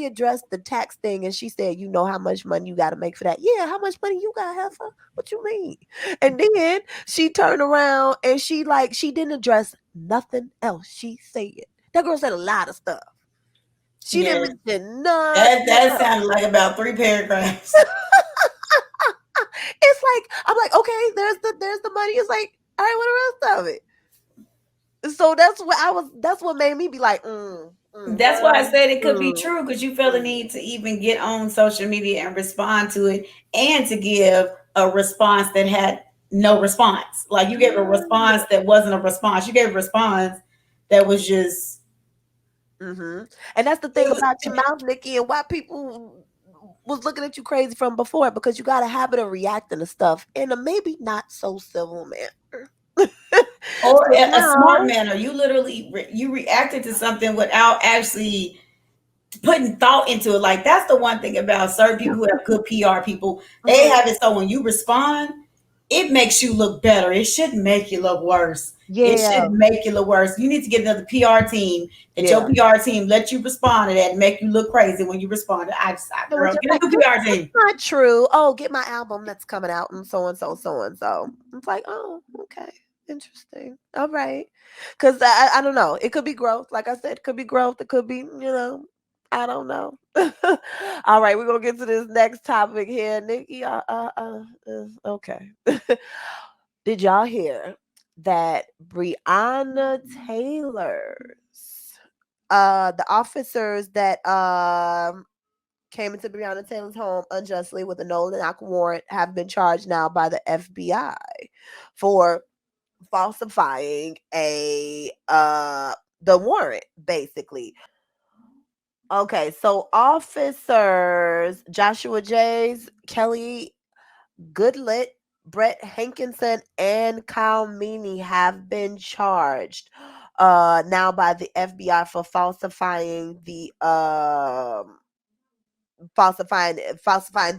addressed the tax thing, and she said, you know how much money you gotta make for that. Yeah, how much money you got, Heifer? What you mean? And then she turned around and she didn't address nothing else. She said. That girl said a lot of stuff. She Yeah, didn't mention none. that sounded like about 3 paragraphs. It's like I'm like, okay, there's the money. It's like, all right, what the rest of it? So that's what made me be like, That's why I said it could be mm, true because you feel the mm. need to even get on social media and respond to it and to give a response that had no response. Like you gave a response that wasn't a response. You gave a response that was just Mm-hmm. And that's the it thing was about your mouth, Nikki, and why people was looking at you crazy from before because you got a habit of reacting to stuff in a maybe not so civil manner. or So a smart now, manner. You literally you reacted to something without actually putting thought into it. Like that's the one thing about certain people who have good PR people. They mhm, have it so when you respond, it makes you look better. It shouldn't make you look worse. It yeah, shouldn't make you look worse. You need to get another PR team that your yeah. PR team let you respond to that and make you look crazy when you respond. So it's Girl, just get a like new PR that's team. not true. Oh, get my album that's coming out and so and so, so and so. It's like, oh, okay. Interesting. All right. Because I don't know. It could be growth. Like I said, it could be growth. It could be, I don't know. All right. We're going to get to this next topic here. Nikki, okay. Did y'all hear that Breonna Taylor's, the officers that, came into Breonna Taylor's home unjustly with a no-knock warrant have been charged now by the FBI for falsifying the warrant basically. Okay, so officers Joshua Jays, Kelly Goodlet, Brett Hankinson, and Kyle Meany have been charged now by the FBI for falsifying the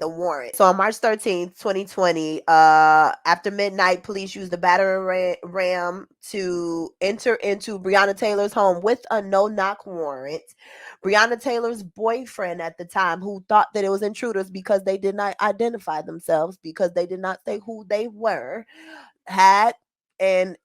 warrant. So on March 13th, 2020, after midnight, police used a battering ram to enter into Breonna Taylor's home with a no-knock warrant. Breonna Taylor's boyfriend at the time, who thought that it was intruders because they did not identify themselves, because they did not say who they were, had and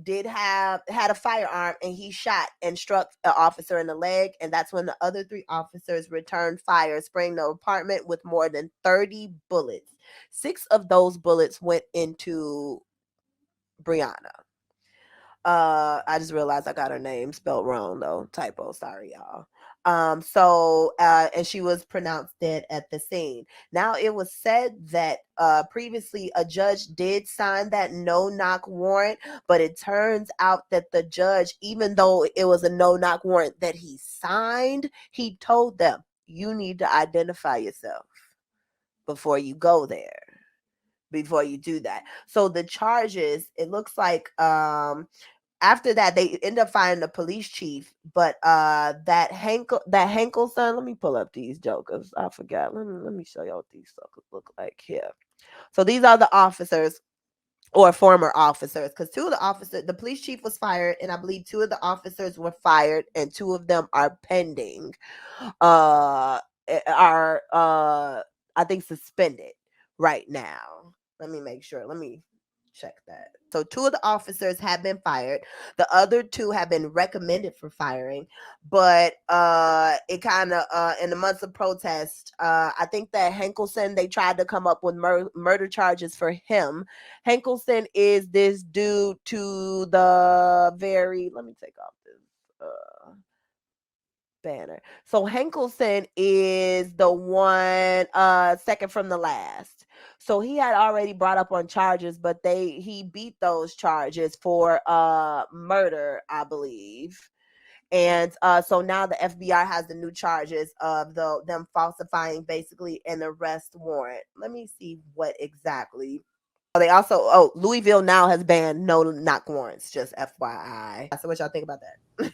did have had a firearm, and he shot and struck an officer in the leg, and that's when the other three officers returned fire, spraying the apartment with more than 30 bullets. 6 of those bullets went into Brianna. I just realized I got her name spelled wrong though. Typo, sorry y'all. And she was pronounced dead at the scene. Now it was said that previously a judge did sign that no-knock warrant, but it turns out that the judge, even though it was a no-knock warrant that he signed, he told them, you need to identify yourself before you go there, before you do that. So the charges, it looks like after that they end up finding the police chief, but that Henkel son, let me pull up these jokers. I forgot. Let me show y'all what these suckers look like here. So these are the officers or former officers, because 2 of the officers, the police chief was fired, and I believe 2 of the officers were fired, and 2 of them are pending, uh are I think suspended right now. Let me make sure. Let me check that. So 2 of the officers have been fired. The other 2 have been recommended for firing, but it kind of in the months of protest, I think that Hankelson, they tried to come up with murder charges for him. Hankelson is this dude to the very, let me take off this banner. So Hankelson is the one second from the last. So he had already brought up on charges, but he beat those charges for murder, I believe. And so now the FBI has the new charges of them falsifying basically an arrest warrant. Let me see what exactly. They also, Louisville now has banned no knock warrants, just FYI. So what y'all think about that?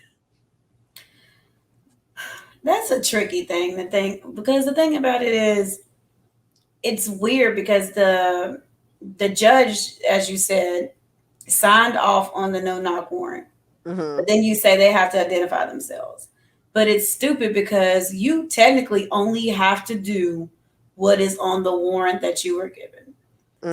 That's a tricky thing to think because the thing about it is it's weird because the judge, as you said, signed off on the no knock warrant. Mm-hmm. But then you say they have to identify themselves. But it's stupid because you technically only have to do what is on the warrant that you were given.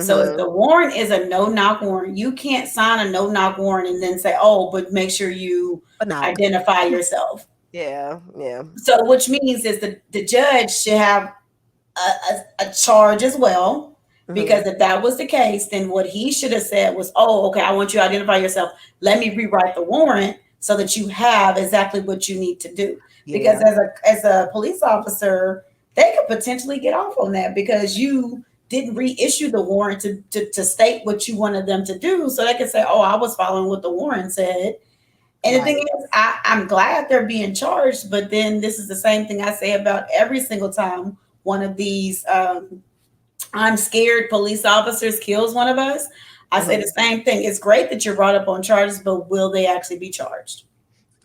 So if Mm-hmm. the warrant is a no knock warrant, you can't sign a no knock warrant and then say, "Oh, but make sure you But knock. identify yourself." Yeah, yeah. So, which means is the judge should have a charge as well. Mm-hmm. Because if that was the case, then what he should have said was, "Oh, okay, I want you to identify yourself. Let me rewrite the warrant so that you have exactly what you need to do." Because Yeah. as a police officer, they could potentially get off on that because you didn't reissue the warrant to state what you wanted them to do. So they could say, "Oh, I was following what the warrant said." And the thing Right. is, I'm glad they're being charged, but then this is the same thing I say about every single time one of these I'm scared police officers kills one of us. I say Mm-hmm. the same thing. It's great that you're brought up on charges, but will they actually be charged?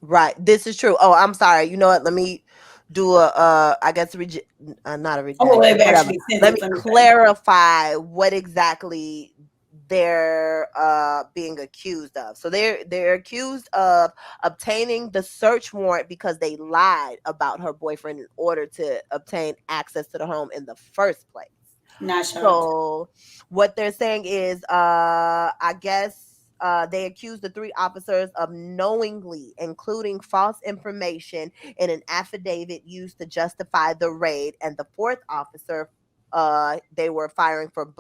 Right. This is true. Oh, I'm sorry. You know what? Let me do a I guess not a Oh, will redaction, they whatever. actually Let sentence? me Let me say. clarify what exactly they're being accused of. So they're accused of obtaining the search warrant because they lied about her boyfriend in order to obtain access to the home in the first place. Not shocked. So what they're saying is, I guess they accused the three officers of knowingly including false information in an affidavit used to justify the raid, and the fourth officer, they were firing for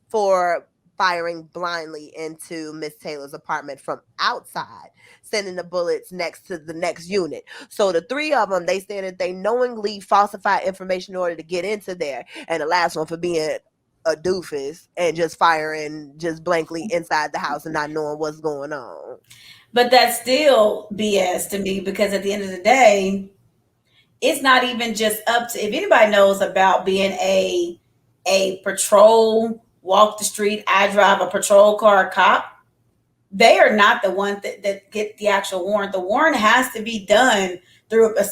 for firing blindly into Miss Taylor's apartment from outside, sending the bullets next to the next unit. So the three of them, they said that they knowingly falsified information in order to get into there, and the last one for being a doofus and just firing just blankly inside the house and not knowing what's going on. But that's still BS to me because at the end of the day, it's not even just up to if anybody knows about being a patrol, walk the street, I drive a patrol car cop, they are not the ones that get the actual warrant. The warrant has to be done through a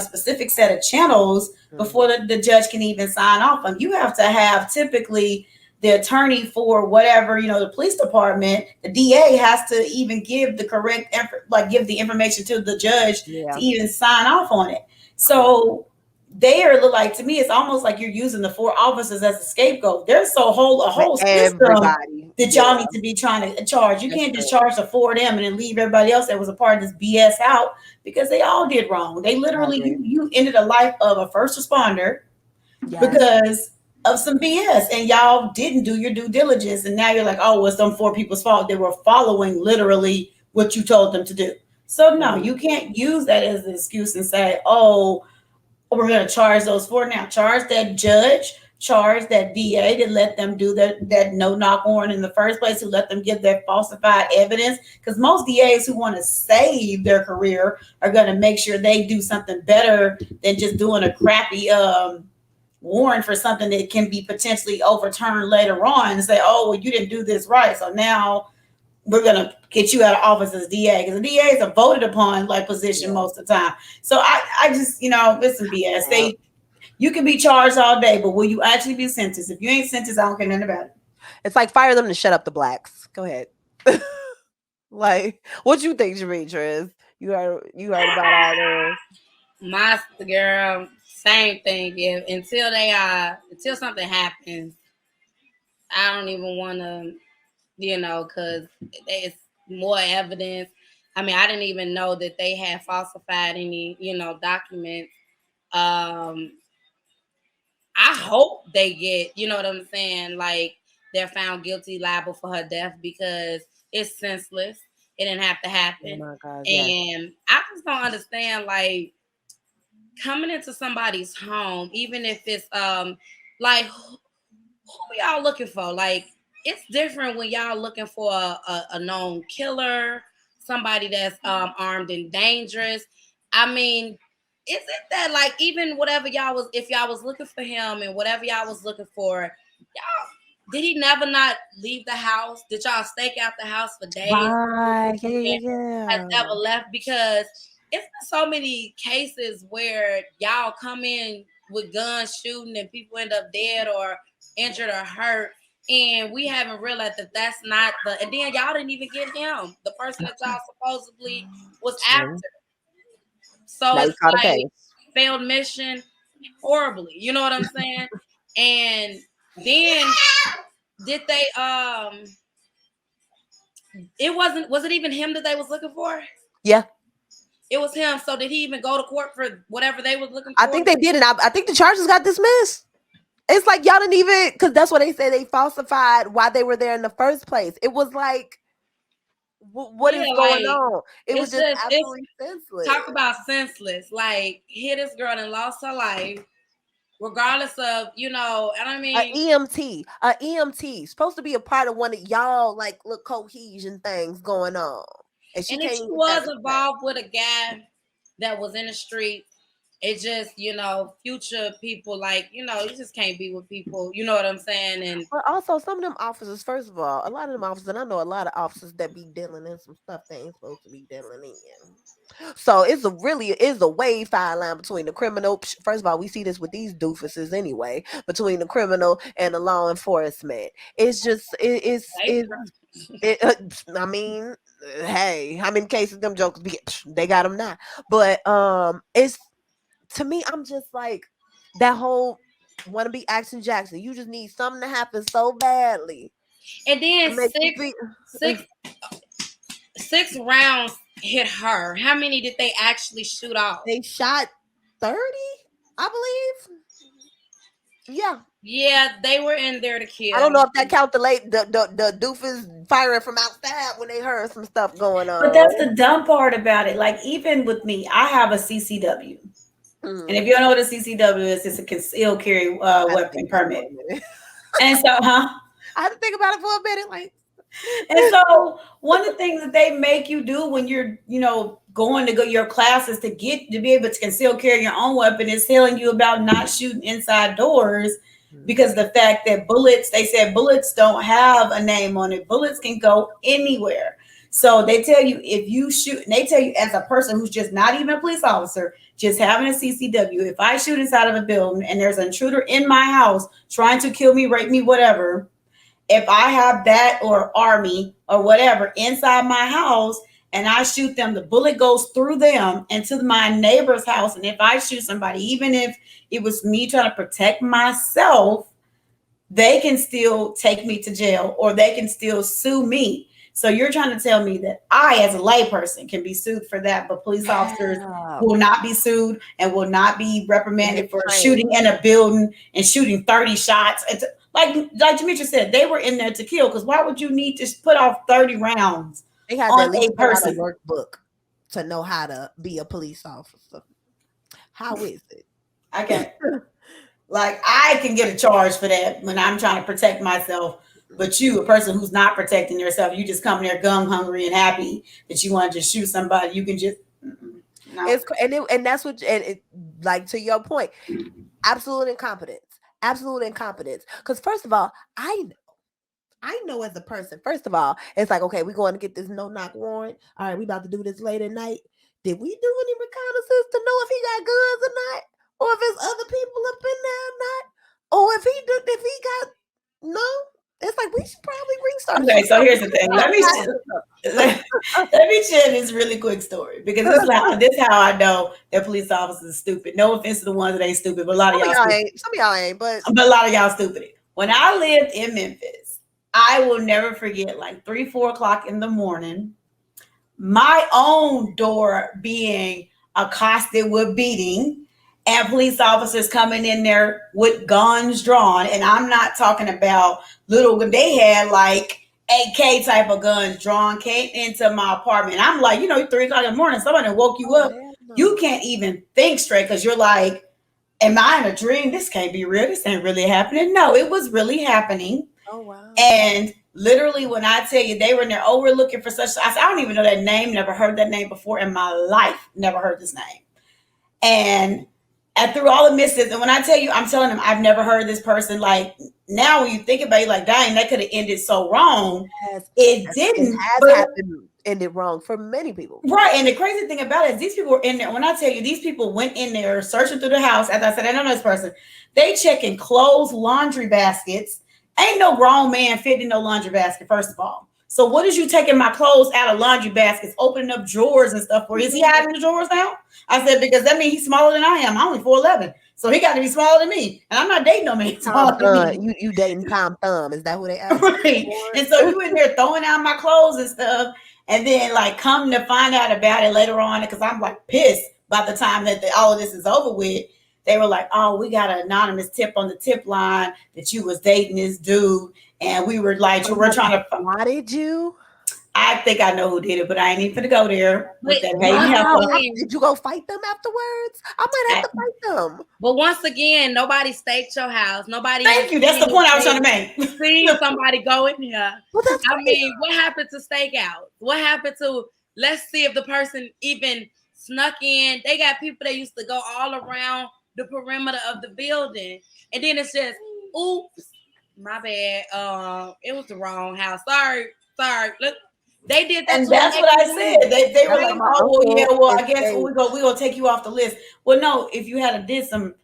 specific set of channels Mm-hmm. before the judge can even sign off on. You have to have typically the attorney for whatever the police department, the DA has to even give the correct like give the information to the judge to Yeah. even sign off on it. So they are like to me, it's almost like you're using the four officers as a scapegoat. There's a For whole system everybody. that Yeah, y'all need to be trying to charge. You that's can't just true. charge the four of them and then leave everybody else that was a part of this BS out because they all did wrong. They I literally agree. you ended a life of a first responder Yes. because of some BS and y'all didn't do your due diligence and now you're like, oh, it's them four people's fault. They were following literally what you told them to do. So no, Mhm. you can't use that as an excuse and say, oh, we're going to charge those four now. Charge that judge, charge that DA to let them do that no knock warrant in the first place, who let them give that falsified evidence. Because most DAs who want to save their career are going to make sure they do something better than just doing a crappy warrant for something that can be potentially overturned later on and say, oh, well, you didn't do this right. So now we're gonna get you out of office as DA because the DA is a voted upon like position Yeah. most of the time. So I just listen BS. Yeah. You can be charged all day, but will you actually be sentenced? If you ain't sentenced, I don't care nothing about it. It's like fire them to shut up the blacks. Go ahead. Like, what you think, Demetrius? You heard about all this? My girl, same thing. If until something happens, I don't even want to, because it's more evidence. I mean, I didn't even know that they had falsified any, documents. Um, I hope they get, you know what I'm saying, like they're found guilty, liable for her death because it's senseless. It didn't have to Oh happen. my God, yes. And I just don't understand, like, coming into somebody's home, even if it's like who y'all looking for? Like, it's different when y'all looking for a known killer, somebody that's armed and dangerous. I mean, is it that, like, even whatever y'all was, if y'all was looking for him and whatever y'all was looking for, y'all, did he never not leave the house? Did y'all stake out the house for days Right. Yeah, yeah, and has yeah. never left? Because it's been so many cases where y'all come in with guns shooting and people end up dead or injured or hurt, and we haven't realized that that's not the. And then y'all didn't even get him, the person that y'all supposedly was True. after. So Now you it's caught a like case. failed mission horribly. You know what I'm saying? And Then did they was it even him that they was looking for? Yeah. It was him. So did he even go to court for whatever they was looking for? I think they did, and I think the charges got dismissed. It's like y'all didn't even, because that's what they say, they falsified why they were there in the first place. It was like, what is going on? It was just absolutely senseless. Talk about senseless. Like, hit this girl and lost her life, regardless of, and I mean, an EMT supposed to be a part of one of y'all like little cohesion things going on, and she was involved with a guy that was in the street. It's just, future people, like, you just can't be with people. You know what I'm saying? And but also some of them officers, first of all, a lot of them officers, and I know a lot of officers that be dealing in some stuff they ain't supposed to be dealing in. So it's a way fine line between the criminal. First of all, we see this with these doofuses anyway, between the criminal and the law enforcement. It's just, I mean, hey, how many cases them jokers be? They got them now. But it's, to me, I'm just like, that whole want to be Action Jackson. You just need something to happen so badly. And then six rounds hit her. How many did they actually shoot off? They shot 30, I believe. Yeah. Yeah, they were in there to kill. I don't know if that calculate the doofus firing from outside when they heard some stuff going on. But that's the dumb part about it. Like, even with me, I have a CCW. And if you don't know what a CCW is, it's a concealed carry weapon permit. And so, I had to think about it for a minute. Like, and so one of the things that they make you do when you're, going to go your classes to be able to conceal carry your own weapon is telling you about not shooting inside doors, because the fact that they said bullets don't have a name on it. Bullets can go anywhere. So they tell you if you shoot, and they tell you as a person who's just not even a police officer, just having a CCW, if I shoot inside of a building and there's an intruder in my house trying to kill me, rape me, whatever, if I have that or army or whatever inside my house and I shoot them, the bullet goes through them into my neighbor's house. And if I shoot somebody, even if it was me trying to protect myself, they can still take me to jail or they can still sue me. So you're trying to tell me that I, as a layperson, can be sued for that, but police officers will not be sued and will not be reprimanded for shooting in a building and shooting 30 shots. It's like Demetrius said, they were in there to kill, because why would you need to put off 30 rounds they had on a person? Workbook to know how to be a police officer. How is it? I can't. Like, I can get a charge for that when I'm trying to protect myself. But you, a person who's not protecting yourself, you just come there gun hungry and happy that you want to just shoot somebody. You can just no. And that's what, like, to your point, absolute incompetence. Because first of all, I know as a person, first of all, it's like, okay, we're going to get this no-knock warrant. All right, we about to do this late at night. Did we do any reconnaissance to know if he got guns or not? Or if there's other people up in there or not? Or if he got, no? It's like, we should probably research. Okay, so here's the thing. Let me share this really quick story, because this is how I know that police officers are stupid. No offense to the ones that ain't stupid, but a lot of y'all ain't. Some of y'all ain't, but a lot of y'all stupid. When I lived in Memphis, I will never forget, like 3-4 o'clock in the morning, my own door being accosted with beating, and police officers coming in there with guns drawn. And I'm not talking about they had like AK type of guns drawn, came into my apartment. And I'm like, 3 o'clock in the morning, somebody woke you up. No. You can't even think straight, because you're like, am I in a dream? This can't be real. This ain't really happening. No, it was really happening. Oh, wow. And literally, when I tell you they were in there, we're looking for such, I don't even know that name, never heard that name before in my life, never heard this name. And through all the misses, and when I tell you, I'm telling them, I've never heard this person. Like, now when you think about it, like, dang, that could have ended so wrong. It didn't. It has ended wrong for many people. Right. And the crazy thing about it is these people were in there. When I tell you, these people went in there searching through the house. As I said, I don't know this person. They checking clothes, laundry baskets. Ain't no grown man fitting in no laundry basket, first of all. So what is you taking my clothes out of laundry baskets, opening up drawers and stuff for? Is he hiding the drawers now? I said, because that means he's smaller than I am. I'm only 4'11". So he got to be smaller than me. And I'm not dating no man Tom smaller than Thumb. me. You dating Tom Thumb? Is that who they asked Right. for? And so you in there throwing out my clothes and stuff. And then like come to find out about it later on, because I'm like pissed by the time that all of this is over with. They were like, oh, we got an anonymous tip on the tip line that you was dating this dude. And we were like, we're trying to. Why did you? I think I know who did it, but I ain't even to go there with But that baby once Wow. heifer. again, Did you go fight them afterwards? I might have to fight them. but once again, nobody staked your house. Nobody. Thank you. That's the point I was trying to make. See somebody go in here. Well, that's I great. mean, what happened to stakeout? What happened to let's see if the person even snuck in? They got people that used to go all around the perimeter of the building, and then it's just, oops, my bad. It was the wrong house. Sorry. Look, they did that. And To that's what I said. They were That's like, how my oh well, yeah, uncle well, is I guess saying. we gonna take you off the list. Well, no, if you had did some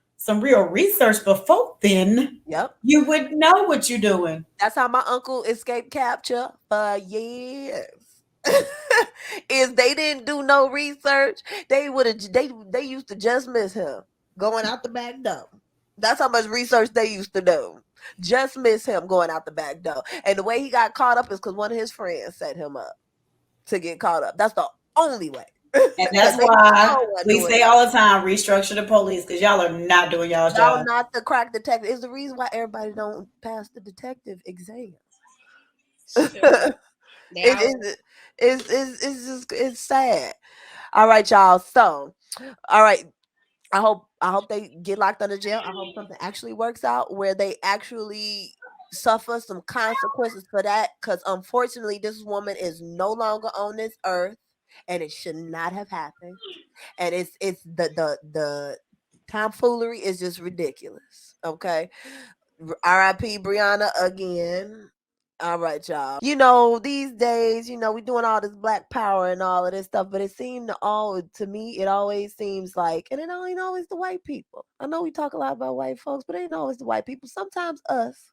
real research before then, Yep. you would know what you're doing. That's how my uncle escaped capture for years. Is they didn't do no research, they would have they used to just miss him going out the back door. That's how much research they used to do. Just miss him going out the back door. And the way he got caught up is because one of his friends set him up to get caught up. That's the only way. And Because that's they why wasn't we doing say that. all the time, restructure the police because y'all are not doing y'all's Y'all job. not the crack detective. Is the reason why everybody don't pass the detective exam. Sure. They It always is it's just it's sad. All right, y'all. So, all right. I hope they get locked out of jail. I hope something actually works out where they actually suffer some consequences for that. Because unfortunately, this woman is no longer on this earth, and it should not have happened. And it's the tomfoolery is just ridiculous. Okay. R.I.P. Brianna again. All right, y'all. These days, we doing all this black power and all of this stuff, but it seemed to me, it always seems like, and it ain't always the white people. I know we talk a lot about white folks, but it ain't always the white people. Sometimes us,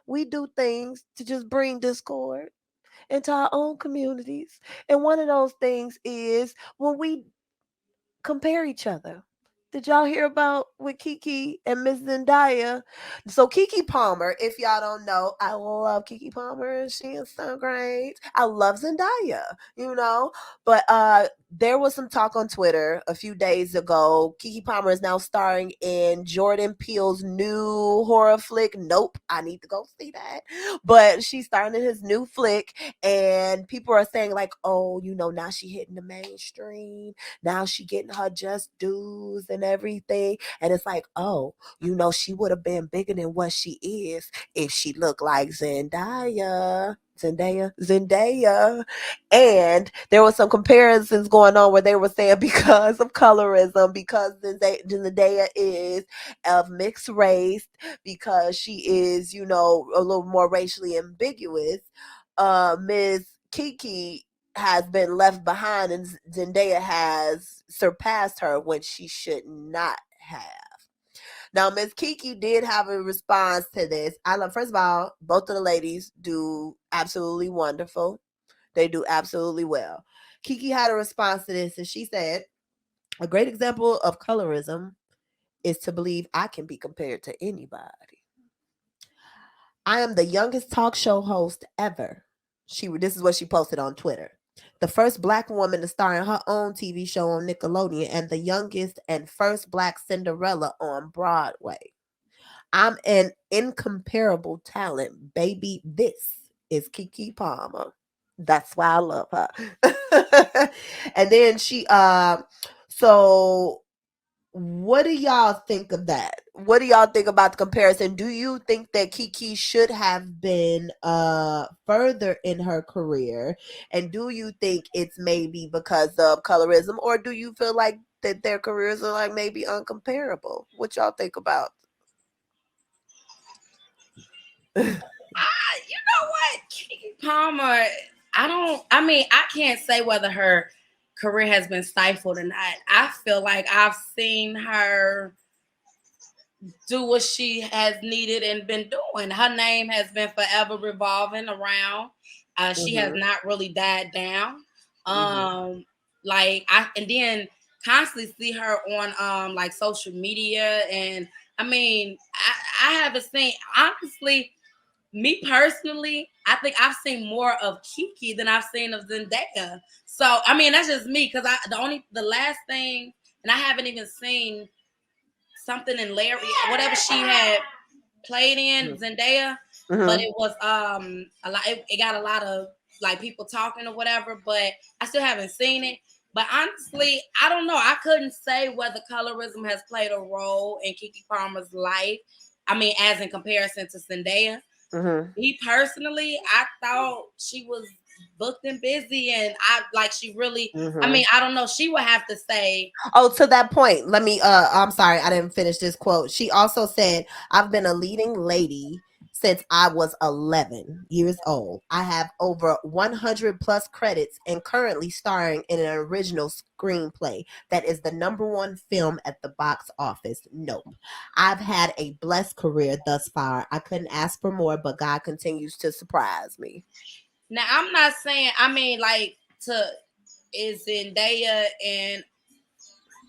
we do things to just bring discord into our own communities. And one of those things is when we compare each other. Did y'all hear about with Kiki and Miss Zendaya? So Kiki Palmer, if y'all don't know, I love Kiki Palmer. She is so great. I love Zendaya. But there was some talk on Twitter a few days ago. Kiki Palmer is now starring in Jordan Peele's new horror flick. Nope, I need to go see that. But she's starring in his new flick, and people are saying like, oh, now she hitting the mainstream. Now she getting her just dues and everything. And it's like, oh, she would have been bigger than what she is if she looked like Zendaya. Zendaya. And there was some comparisons going on where they were saying because of colorism, because Zendaya is of mixed race, because she is, a little more racially ambiguous, Ms. Kiki has been left behind and Zendaya has surpassed her when she should not have. Now, Miss Kiki did have a response to this. First of all, both of the ladies do absolutely wonderful. They do absolutely well. Kiki had a response to this, and she said, a great example of colorism is to believe I can be compared to anybody. I am the youngest talk show host ever. This is what she posted on Twitter. The first black woman to star in her own TV show on Nickelodeon, and the youngest and first black Cinderella on Broadway. I'm an incomparable talent, baby. This is Kiki Palmer. That's why I love her. And then so what do y'all think of that? What do y'all think about the comparison? Do you think that Kiki should have been further in her career? And do you think it's maybe because of colorism, or do you feel like that their careers are like maybe uncomparable? What y'all think about? you know what? Kiki Palmer, I can't say whether her career has been stifled or not. I feel like I've seen her do what she has needed and been doing. Her name has been forever revolving around. She has not really died down. Mhm. And then constantly see her on like social media, and I mean, I haven't seen, honestly, me personally, I think I've seen more of Kiki than I've seen of Zendaya. So I mean, that's just me, because the last thing, and I haven't even seen something in Larry, whatever she had played in Zendaya, but Mhm. it was a lot. It got a lot of like people talking or whatever, but I still haven't seen it. But honestly, I don't know. I couldn't say whether colorism has played a role in Keke Palmer's life. I mean, as in comparison to Zendaya. Mhm. Me personally, I thought she was booked and busy, and I like she really. I Mhm. mean, I don't know. She would have to say, Oh, to that point, let me I'm sorry, I didn't finish this quote. She also said, "I've been a leading lady since I was 11 years old. I have over 100 plus credits and currently starring in an original screenplay that is the #1 film at the box office. Nope. I've had a blessed career thus far. I couldn't ask for more, but God continues to surprise me." now I'm not saying. I mean, like to is Zendaya, and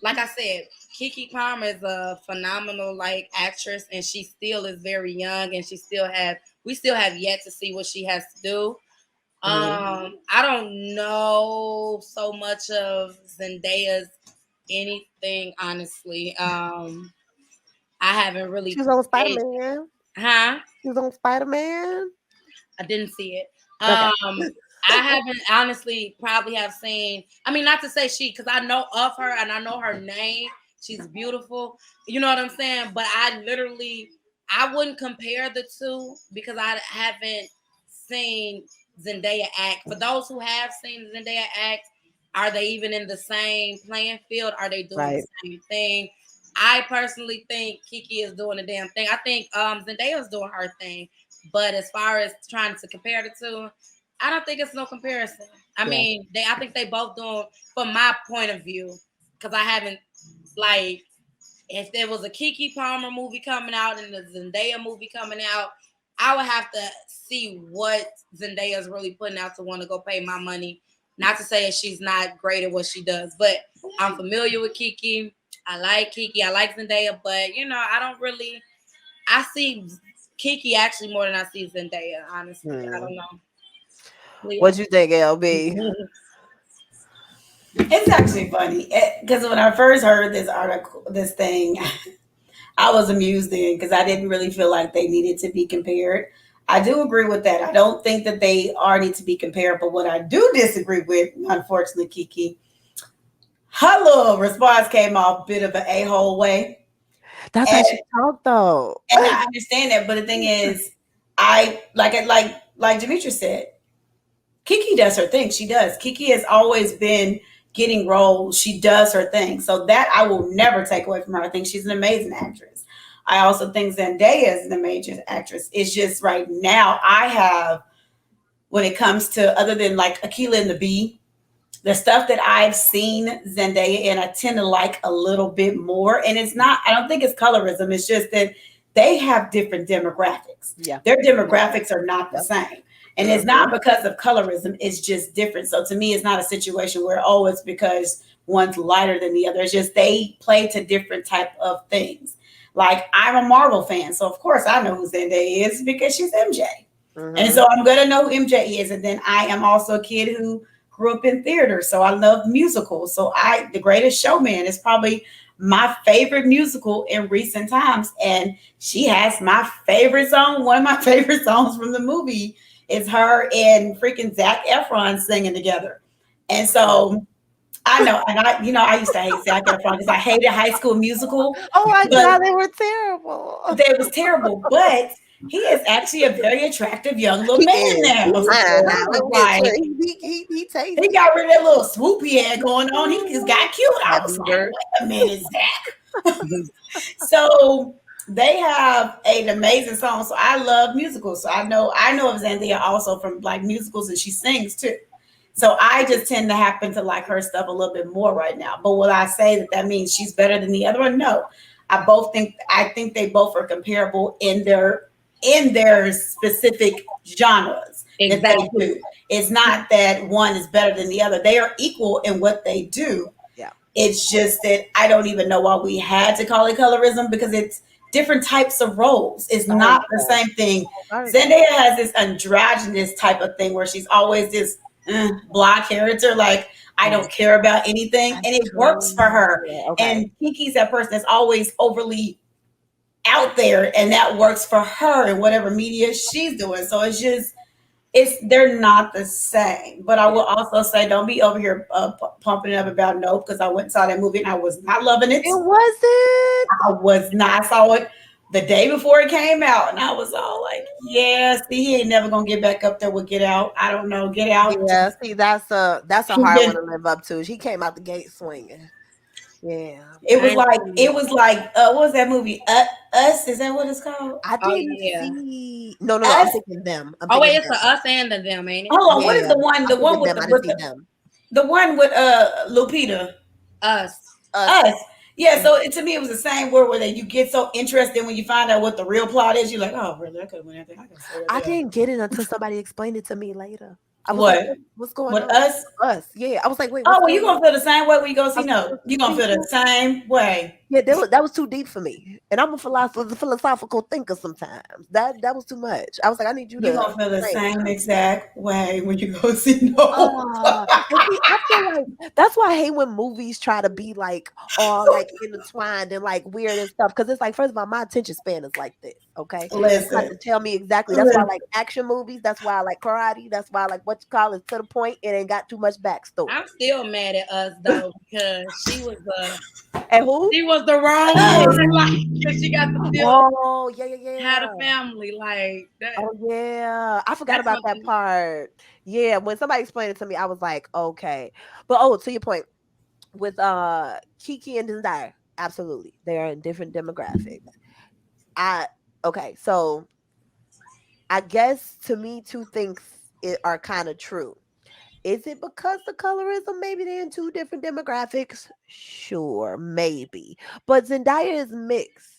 like I said, Keke Palmer is a phenomenal like actress, and she still is very young, and we still have yet to see what she has to do. Mhm. I don't know so much of Zendaya's anything, honestly. I haven't She really was on paid, Spider-Man. huh? She was on Spider-Man. I didn't see it. Okay. I haven't honestly probably have seen. I mean, not to say she, because I know of her and I know her name. She's beautiful. You know what I'm saying? But I wouldn't compare the two because I haven't seen Zendaya act. For those who have seen Zendaya act, are they even in the same playing field? Are they doing the Right. same thing? I personally think Kiki is doing the damn thing. I think Zendaya is doing her thing. But as far as trying to compare the two, I don't think it's no comparison. I Yeah. mean, I think they both doing, from my point of view, because I haven't, like, if there was a Keke Palmer movie coming out and a Zendaya movie coming out, I would have to see what Zendaya is really putting out to want to go pay my money. Not to say that she's not great at what she does, but I'm familiar with Keke. I like Keke. I like Zendaya, but I don't really. I see Kiki actually more than I see Zendaya. Honestly, I don't know. But yeah. What you think, LB? It's actually funny because when I first heard this article, this thing, I was amused then because I didn't really feel like they needed to be compared. I do agree with that. I don't think that they are need to be compared, but what I do disagree with, unfortunately, Kiki, her little response came off a bit of an a-hole way. That's how And she talked, though. and I understand that, but the thing is, I like Demetrius said, Kiki does her thing. She does. Kiki has always been getting roles. She does her thing. So that I will never take away from her. I think she's an amazing actress. I also think Zendaya is an amazing actress. It's just right now I have, when it comes to other than like Akilah and the Bee, the stuff that I've seen Zendaya in, I tend to like a little bit more. And it's not, I don't think it's colorism. It's just that they have different demographics. Yeah. Their demographics are not the Yep. same. And it's not because of colorism, it's just different. So to me, it's not a situation where, oh, it's because one's lighter than the other. It's just they play to different type of things. Like I'm a Marvel fan, so of course I know who Zendaya is because she's MJ. And Mm-hmm. so I'm gonna know who MJ is. And then I am also a kid who grew up in theater, so I love musicals. So The Greatest Showman is probably my favorite musical in recent times, and she has my favorite song. One of my favorite songs from the movie is her and freaking Zac Efron singing together. And so I know, and I used to hate Zac Efron because I hated High School Musical, Oh my but God, they were terrible. that was terrible. But he is actually a very attractive young little He man is. now. He's So fine now. I was like, He he tasty. got rid of that little swoop he had going on. He just got cute. I That was like, beaver. wait a minute, Zach. So they have an amazing song. So I love musicals. So I know of Zendaya also from like musicals, and she sings too. So I just tend to happen to like her stuff a little bit more right now. But will I say that means she's better than the other one? No. I think they both are comparable in their specific genres that they Exactly. do. It's not that one is better than the other. They are equal in what they do. Yeah. It's just that I don't even know why we had to call it colorism because it's different types of roles. It's Oh, not the yeah. same thing. Oh, Zendaya has this androgynous type of thing where she's always this blah character, like I yeah, don't care about anything, that's and it works for true. her. Yeah, okay. And Kiki's that person that's always overly out there, and that works for her in whatever media she's doing. So it's they're not the same. But I Yeah. will also say, don't be over here pumping it up about Nope because I went and saw that movie and I was not loving it. It wasn't. I was not. I saw it the day before it came out, and I was all like, "Yeah, see, he ain't never gonna get back up there with Get Out. I don't know, Get Out. Yeah, see, that's a He hard one did. to live up to. He came out the gate swinging. Yeah, It I was ain't like seen it it. was like what was that movie? Us? Is that what it's called? I Oh didn't yeah. see. No, no, no. I'm Us. thinking them. I'm Oh wait, thinking it's them. the us and the them, ain't it? Hold on. What is Yeah, the one? I'm The one thinking with them. I didn't with see them. the one with Lupita. Us. Us. Us. Yeah, so to me it was the same word where that you get so interested when you find out what the real plot is. You're like, oh, really? I could have went out there. I could say that I there. didn't get it until somebody explained it to me later. I was like, What? What's going With on?" us? Us. Yeah, I was like, "Wait, Oh, what's well, you're going gonna on?" feel the same way when you go I see was like, No. "It's You're two gonna feel the people." same way. Yeah, that was too deep for me, and I'm a philosophical thinker. Sometimes that was too much. I was like, I need you You're to gonna feel the explain it same to me. exact way when you go see No. And see, I feel like that's why I hate when movies try to be like all like intertwined and like weird and stuff. Because it's like, first of all, my attention span is like this. Okay, you have Listen, to tell me exactly. That's why I listen. like action movies. That's why I like karate. That's why I like what you call it, to the point. It ain't got too much backstory. I'm still mad at us though because And who? she was the wrong one. Like 'cause she got to still Oh yeah, yeah, have yeah. a family. Like Oh yeah, I forgot that's about that something. part. Yeah, when somebody explained it to me, I was like, okay. But to your point with Kiki and Desire, absolutely, they are in different demographics. I okay, so I guess to me, two things are kind of true. Is it because the colorism? Maybe they're in two different demographics. Sure, maybe. But Zendaya is mixed.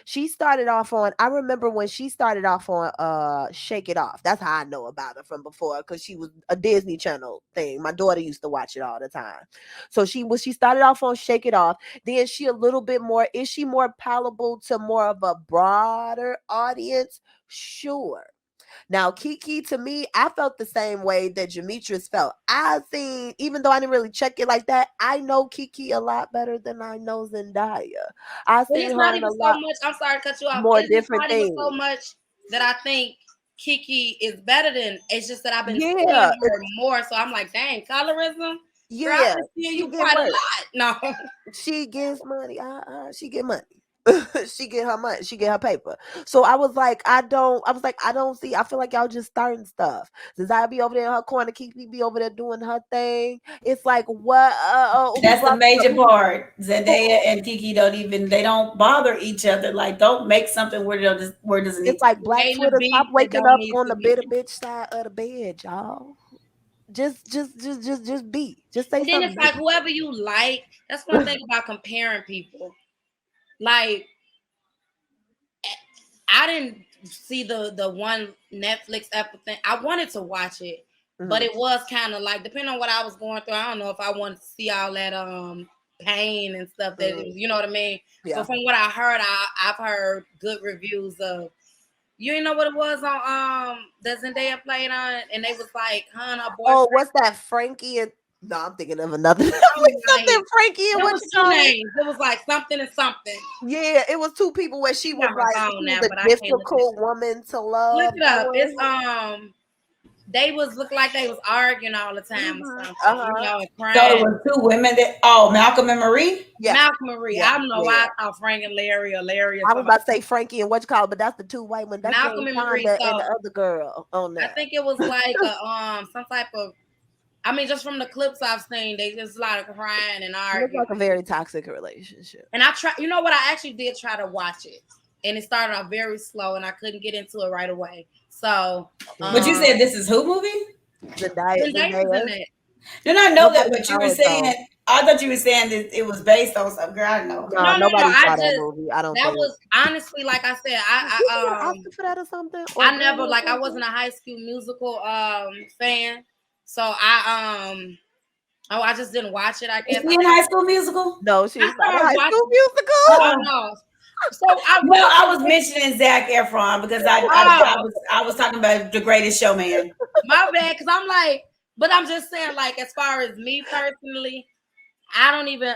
She started off on. I remember when she started off on Shake It Off. That's how I know about her from before because she was a Disney Channel thing. My daughter used to watch it all the time. So she started off on Shake It Off. Then she a little bit more. Is she more palatable to more of a broader audience? Sure. Now, Kiki, to me, I felt the same way that Demetrius felt. I seen, even though I didn't really check it like that, I know Kiki a lot better than I know Zendaya. I And seen it's her not in a even so lot much. I'm sorry to cut you off. more It's different not even so things. much that I think Kiki is better than. It's just that I've been seeing Yeah, her more. So I'm like, dang, colorism. Girl, I've yeah. been seeing She you get quite a work. lot. No. She gets money. She get money. She get her money. She get her paper. So I was like, I don't see. I feel like y'all just starting stuff. Since I be over there in her corner, Kiki be over there doing her thing. It's like, what? Who That's the brought major who, part. who, Zendaya and Kiki they don't bother each other. Like, don't make something where it doesn't need It's to like be. Black Creating a Twitter. Stop beef that waking don't up need on to the be. bitter bitch side of the bed, y'all. Just be. Just say And then it's something. like whoever you like. That's one thing about comparing people. Like I didn't see the one Netflix episode. I wanted to watch it, but Mhm. it was kind of like depending on what I was going through. I don't know if I wanted to see all that pain and stuff that it was, you know what I mean. Yeah. But from what I heard, I've heard good reviews of. You know what it was on that Zendaya played on, and they was like, "Huh, her boyfriend." Oh, what's that? Frankie and no, I'm thinking of another. Like Like, something Frankie and there what was you two call it? names. It was like something and something. Yeah, it was two people where I got my phone she was now, but a I can't look it. difficult woman to Look love. it That up. It's one. they was look like they was arguing all the time or Mm-hmm. something, Uh-huh. and So it crying. was two women Malcolm and Marie. Yeah. Malcolm Marie. Yeah. I don't know Yeah. why Yeah. I thought Frank and Larry or Larry or I was something. about to say Frankie and what you call it, but that's the two white ones. That's Malcolm Jane and Marie. Fonda and So the other girl on I there. think it was like a some type of. I mean, just from the clips I've seen, they just a lot of crying and It looked arguing. like a very toxic relationship. And I try. You know what? I actually did try to watch it, and it started off very slow, and I couldn't get into it right away. So, But you said this is who movie? Zendaya's in Zendaya. it. Did I know that? Nobody But you saw were it saying though. I thought you were saying that it was based on something. Girl, I know. No, No, no, no. nobody I saw that just movie. I don't that think. was honestly, like I said, Did she get an Oscar for that or something? Or I Grammy never or like I something? wasn't a High School Musical fan, so I Oh, I just didn't watch it. I Is guess she in High School Musical? No, she I is not a started High watching. School Musical. Oh no. So I Well, I was mentioning Zac Efron because I was talking about The Greatest Showman. my bad, because I'm like, but I'm just saying, like, as far as me personally, I don't even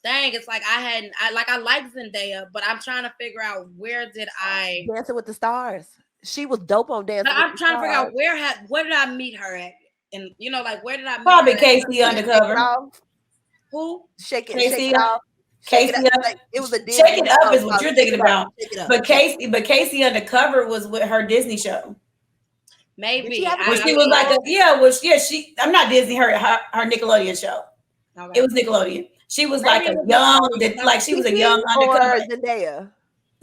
dang, it's like I like Zendaya, but I'm trying to figure out where did I Dancing with the Stars. She was dope on Dancing with I'm the trying to figure out Stars. where did I meet her at? And like where did I meet her Probably at? Casey Shake It Undercover. Off. Who? Shake Casey, it off. Shake it up. Casey, Like, it was a Shake Disney It Up show is what called you're Shake thinking It Up. about. Shake It Up. But Casey Undercover was with her Disney show. Did she Maybe. have a When Disney she was like, show? she. I'm not Disney. Her Nickelodeon show. Okay. It was Nickelodeon. She was Maybe like it a was young, Nickelodeon. like she was a Kiki young or undercover Zendaya?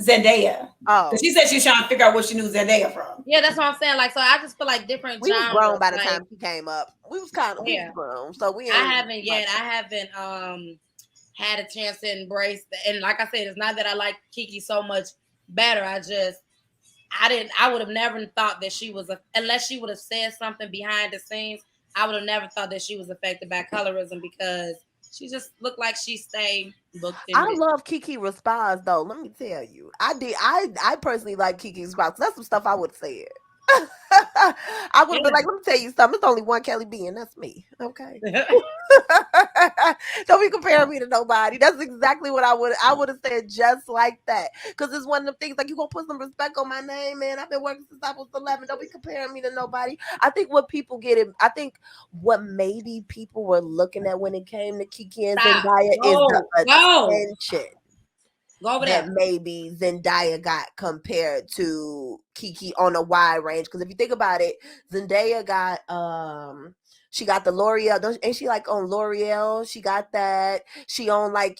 Zendaya. Oh, Because she said she was trying to figure out what she knew Zendaya from. Yeah, that's what I'm saying. Like, so I just feel like different we was genres. grown by the Like, time she came up. We was grown, so we ain't. I haven't yet. I haven't had a chance to embrace and like I said, it's not that I like Kiki so much better. I would have never thought that she was unless she would have said something behind the scenes, I would have never thought that she was affected by colorism because she just looked like she stayed looked in I it. love Kiki response though. Let me tell you, I personally like Kiki's response. That's some stuff I would have said. I would have been like, let me tell you something. It's only one Kelly B, and that's me. Okay. Don't be comparing me to nobody. That's exactly what I would have said just like that. Because it's one of the things like you gonna put some respect on my name, man. I've been working since I was 11. Don't be comparing me to nobody. I think what people get it, I think what maybe people were looking at when it came to Kiki and Zendaya is the attention Go over that there. maybe Zendaya got compared to Kiki on a wide range. Because if you think about it, Zendaya got she got the L'Oreal, ain't she like on L'Oreal? She got that. She on like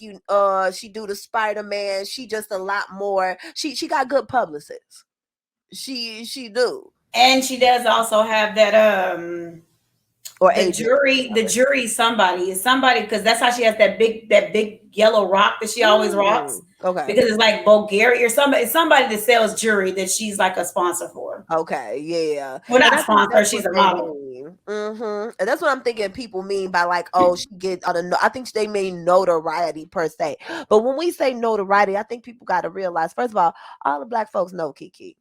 she do the Spider-Man. She just a lot more. She got good publicists. She do. And she does also have that Or the jury somebody because that's how she has that big yellow rock that she always rocks. Okay. Because it's like Bulgaria or somebody that sells jewelry that she's like a sponsor for. Okay, yeah. Well, not a sponsor, she's a model. And that's what I'm thinking people mean by like, oh, she get I think they mean notoriety per se. But when we say notoriety, I think people got to realize, first of all the black folks know Kiki.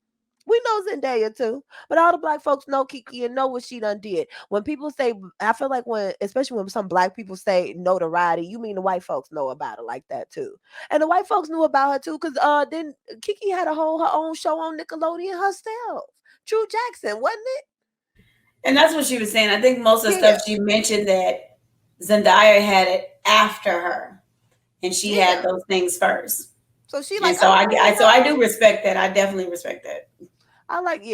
We know Zendaya too, but all the black folks know Kiki and know what she done did. When people say, I feel like especially when some black people say notoriety, you mean the white folks know about her like that too. And the white folks knew about her too, because then Kiki had her own show on Nickelodeon herself. True Jackson, wasn't it? And that's what she was saying. I think most of the stuff she mentioned that Zendaya had it after her, and she had those things first. So she like, so I do respect that. I definitely respect that. I like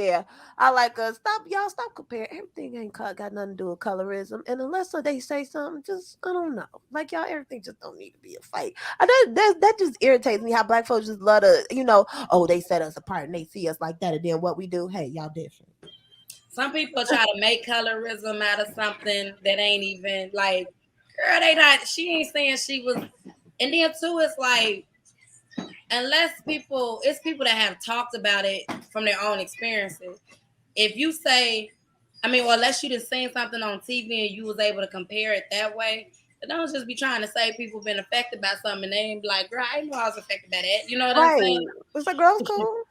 stop comparing. Everything ain't got nothing to do with colorism, and unless they say something, just I don't know. Like y'all, everything just don't need to be a fight. That just irritates me how black folks just love to, oh, they set us apart and they see us like that, and then what we do, hey, y'all different. Some people try to make colorism out of something that ain't even like, girl, she ain't saying she was. And then too, it's like, unless it's people that have talked about it from their own experiences. If you say, unless you just seen something on TV and you was able to compare it that way, but don't just be trying to say people been affected by something and they ain't be like, girl, I know I was affected by that. You know what I'm saying? It's like, girl's cool.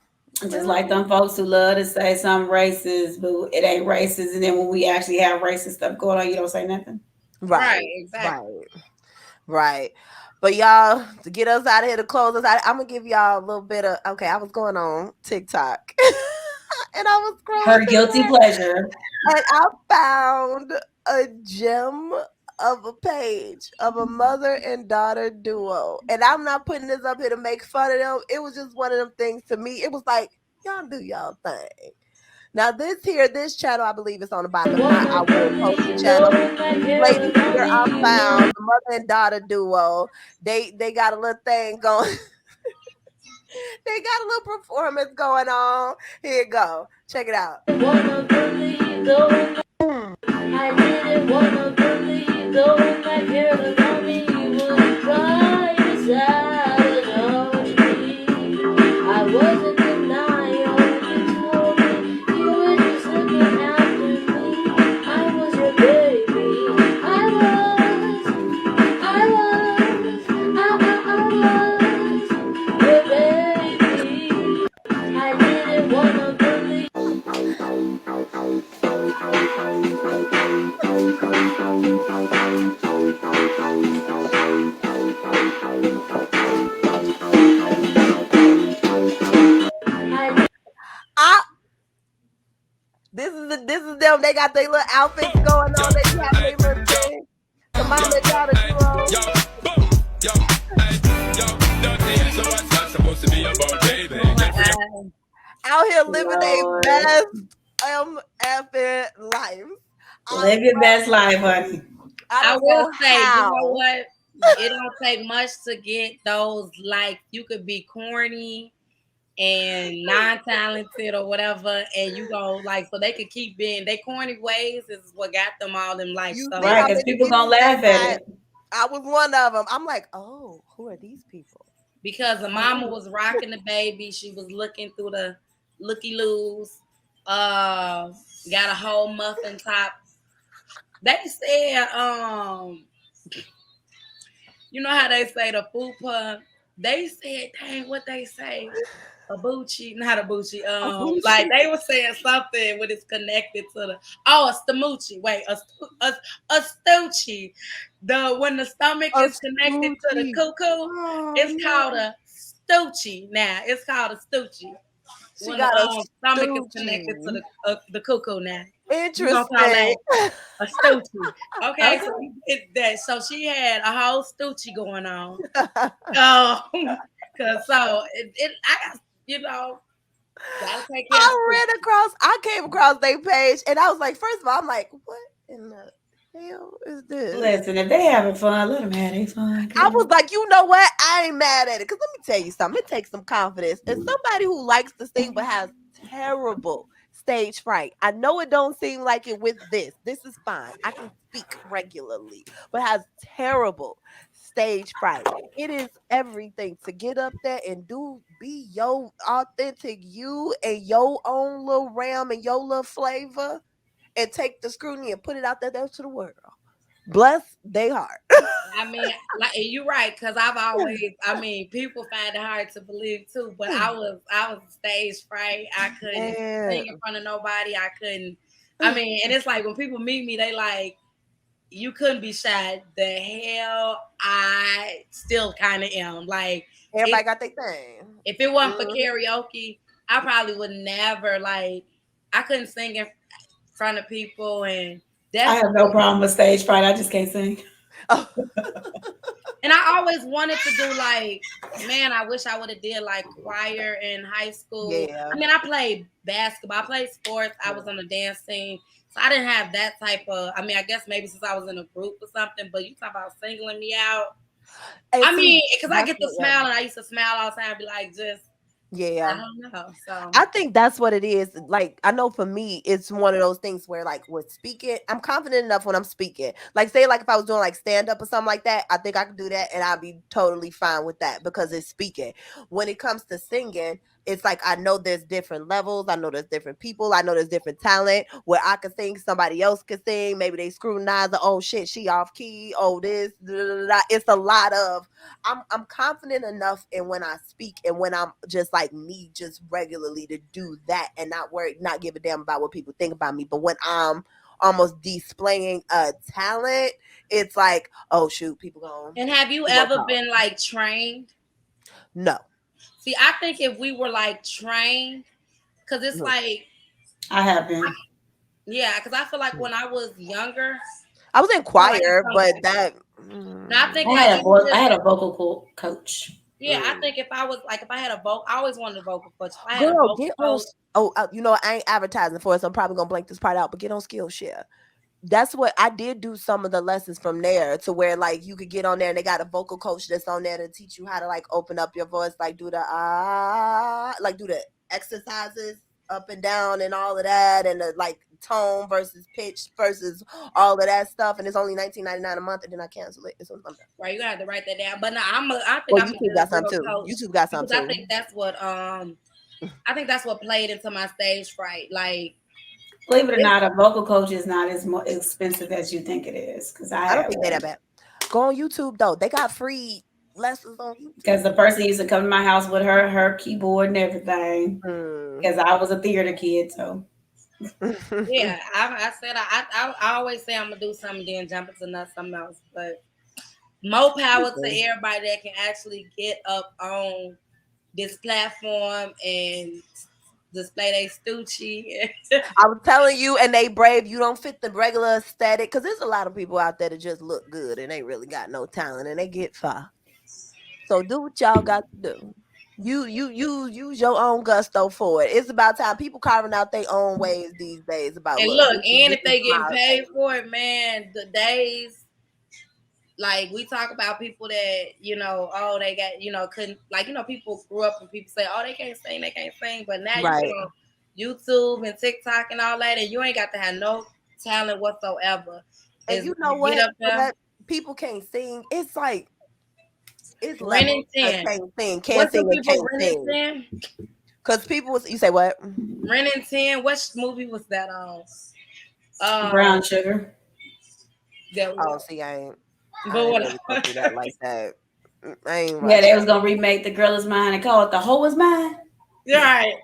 Just like them folks who love to say something racist, but it ain't racist. And then when we actually have racist stuff going on, you don't say nothing. Right, exactly. Right. But y'all, to get us out of here, to close us out, I'm going to give y'all a little bit of, okay, I was going on TikTok. And I was scrolling. Her guilty pleasure. And I found a gem of a page of a mother and daughter duo. And I'm not putting this up here to make fun of them. It was just one of them things to me. It was like, y'all do y'all thing. Now this channel, I believe it's on the bottom. I will post the channel. Ladies, here I found the mother and daughter duo. They got a little thing going. They got a little performance going on. Here you go. Check it out. I didn't wanna believe though my girl told me you would cry inside of me. I wasn't denial. You told me you were just looking after me. I was your baby. I this is them. They got their little outfits going on. They be having their little thing. The mom and daughter duo. Out here living their Lord. best effing life. Live your best life, honey. I I don't will know say, you know how. what? It don't take much to get those. Like, you could be corny and non-talented or whatever, and you go like, so they could keep being they corny ways is what got them all them likes. You So see Right, how because many people gonna people they laugh at got? it. I was one of them. I'm like, oh, who are these people? because the mama was rocking the baby, she was looking through the looky loos, got a whole muffin top. They said, you know how they say the fupa? They said, dang, what they say? A Bucci, not a Bucci. Like they were saying something when it's connected to the a Stamucci. Wait, a Stucci. The when the stomach A is connected to the Stucci. cuckoo, Oh, it's no. called a Stucci. Now it's called a Stucci. She When the got a stomach is connected to Stucci. the cuckoo. Now we gonna call that Interesting. a Stucci. Okay, so Okay. so she had a whole Stucci going on. Cause so I got gotta take care of Stucci. I came across their page and I was like, first of all, I'm like, what in the hell is this? Listen, if they having fun, let them have their fun. I was Girl. like, you know what? I ain't mad at it. Because let me tell you something. It takes some confidence. And somebody who likes to sing but has terrible stage fright. I know it don't seem like it with this. This is fine. I can speak regularly, but has terrible stage fright. It is everything to get up there and be your authentic you and your own little realm and your little flavor and take the scrutiny and put it out there to the world. Bless their heart. I mean, like you're right, because I mean, people find it hard to believe too. But I was stage fright. I couldn't sing in Man. front of nobody. I couldn't. I mean, and it's like when people meet me, they like, you couldn't be shy. The hell, I still kind of am. Like, Everybody it, got their thing. if it wasn't for Mhm. karaoke, I probably would never like. I couldn't sing in front of people, and I that's have no problem with stage fright. I just can't sing. Oh, and I always wanted to do like, man, I wish I would have did like choir in high school. yeah. I mean, I played basketball, I played sports, I was on the dance team. So I didn't have that type of, I mean, I guess maybe since I was in a group or something, but you talk about singling me out. And I see, mean, because I that's get to what, smile and I used to smile all the time and be like, just, I yeah. don't know. So I think that's what it is. Like, I know for me, it's one of those things where, like, with speaking, I'm confident enough when I'm speaking. Like, say, like, if I was doing like stand up or something like that, I think I could do that and I'd be totally fine with that because it's speaking. When it comes to singing, it's like I know there's different levels. I know there's different people. I know there's different talent where I could sing, somebody else could sing. Maybe they scrutinize the, oh shit, she off key. Oh, this, da, da, da, da. It's a lot of I'm confident enough in when I speak and when I'm just like me, just regularly to do that and not worry, not give a damn about what people think about me. But when I'm almost displaying a talent, it's like, oh shoot, and have you people gonna ever talk. been like trained? No. See, I think if we were like trained, because it's No. like, I have been. yeah, because I feel like when I was younger, I was in I feel like it's choir, but something. that Now I think I like had a even I just had a vocal coach. yeah, I think if I was like if I had a vocal, I always wanted a vocal coach. If I had a girl, vocal get on. coach, Oh, you know, I ain't advertising for it, so I'm probably gonna blank this part out. But get on Skillshare. That's what I did do some of the lessons from there to where like you could get on there and they got a vocal coach that's on there to teach you how to like open up your voice, like do the like do the exercises up and down and all of that and the like tone versus pitch versus all of that stuff. And it's only $19.99 a month and then I cancel it. It's on something. right, you have to write that down. But no, I think Well, I'm gonna YouTube get a got some real too. coach YouTube got some because I too. think that's what I think that's what played into my stage fright. Like Believe it or not, a vocal coach is not as more expensive as you think it is. Because I I don't have think they that one. bad. Go on YouTube though. They got free lessons on Because the person used to come to my house with her keyboard and everything. YouTube. Because I was a theater kid, so Mm. yeah, I said I always say I'm gonna do something then jump into something else. But more power to everybody that can actually get up on this platform and display they stoochie. I was telling you, and they brave. You don't fit the regular aesthetic because there's a lot of people out there that just look good and they really got no talent and they get far. So do what y'all got to do. You use your own gusto for it. It's about time people carving out their own ways these days about And look. look, and if This is they getting my paid thing. for it, man, the days like we talk about people that oh they got couldn't people grew up and people say oh they can't sing, but now you get Right. on YouTube and TikTok and all that, and you ain't got to have no talent whatsoever. And Is you know you get what? up For there, that people can't sing. It's like it's Renin levels to 10. can't What's the sing and people can't Renin sing. 10? Because people was you say what? Renin 10. What movie was that on? Brown sugar. That Oh, was, see, I but ain't what? really go through that like that. I ain't Yeah, watch they that. was gonna remake The Girl Is Mine and call it The Hoe Is Mine. You're right.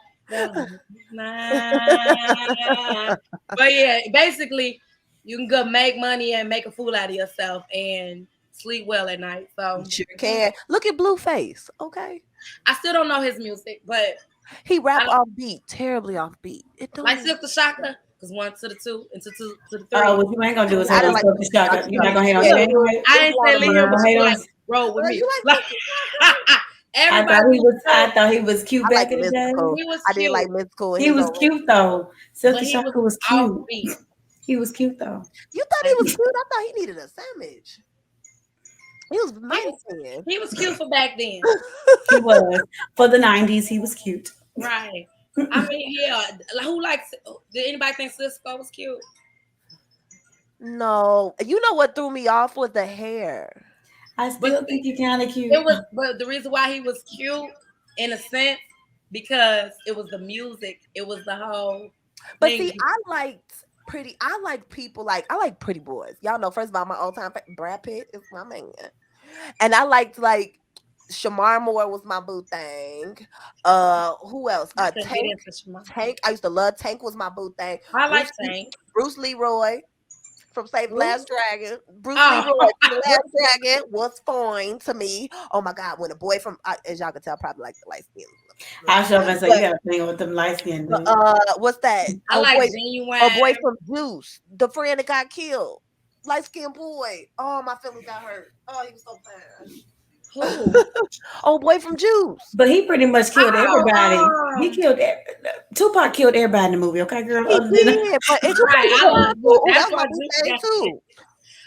Nah. But yeah, basically, you can go make money and make a fool out of yourself and sleep well at night. So You sure can. Look at Blueface. Okay. I still don't know his music, but He I rap don't off beat, terribly off beat. It don't like even Silk the Shocker. Cause 1 to the 2 and to 2 to the Oh, 3. what you ain't gonna do is I hate didn't on like Silk the Silk the Shocker. Shocker. You're not gonna hate on Look, it anyway. I It's ain't one say of leave my him, You're not but gonna she hate be on. like roll with me. you like Like, Silk the Shocker? everybody was I thought he was cute I like back in the day. Mystical. he was I did cute, like Mystical and He his was old cute though. Silk but the he was Shocker was cute. offbeat. He was cute though. You thought he was cute? I thought he needed a sandwich. He was He nice was then. he was cute for back then. He was for the '90s. He was cute. Right. I mean, yeah. Who likes? Did anybody think Cisco was cute? No. You know what threw me off was the hair. I But still think he kind of cute. it was. But the reason why he was cute, in a sense, because it was the music. It was the whole But see, thing. I like people I like pretty boys. Y'all know, first of all, my all-time Brad Pitt is my man. And I liked Shamar Moore was my boo thing. Who else? I couldn't get Tank. into Shema. Tank. I used to love Tank was my boo thing. I like Bruce Tank. Bruce Leroy from Save the Bruce. Last Dragon. Bruce Oh, Leroy from The Last Dragon was fine to me. Oh my God, when a boy from as y'all can tell, probably like the light skin. I sure gonna say you But got a thing with them light skinned dudes. what's that? I like Genuine. Boy from Juice, the friend that got killed. Light skinned boy. Oh, my feelings got hurt. Oh, he was so bad. Who? Oh, boy from Juice. But he pretty much killed everybody. He Oh, killed Tupac killed everybody in the movie. Okay, girl. He Other than did, but it just right. I love. Ooh, That's that's why my boo Juice thing got. too.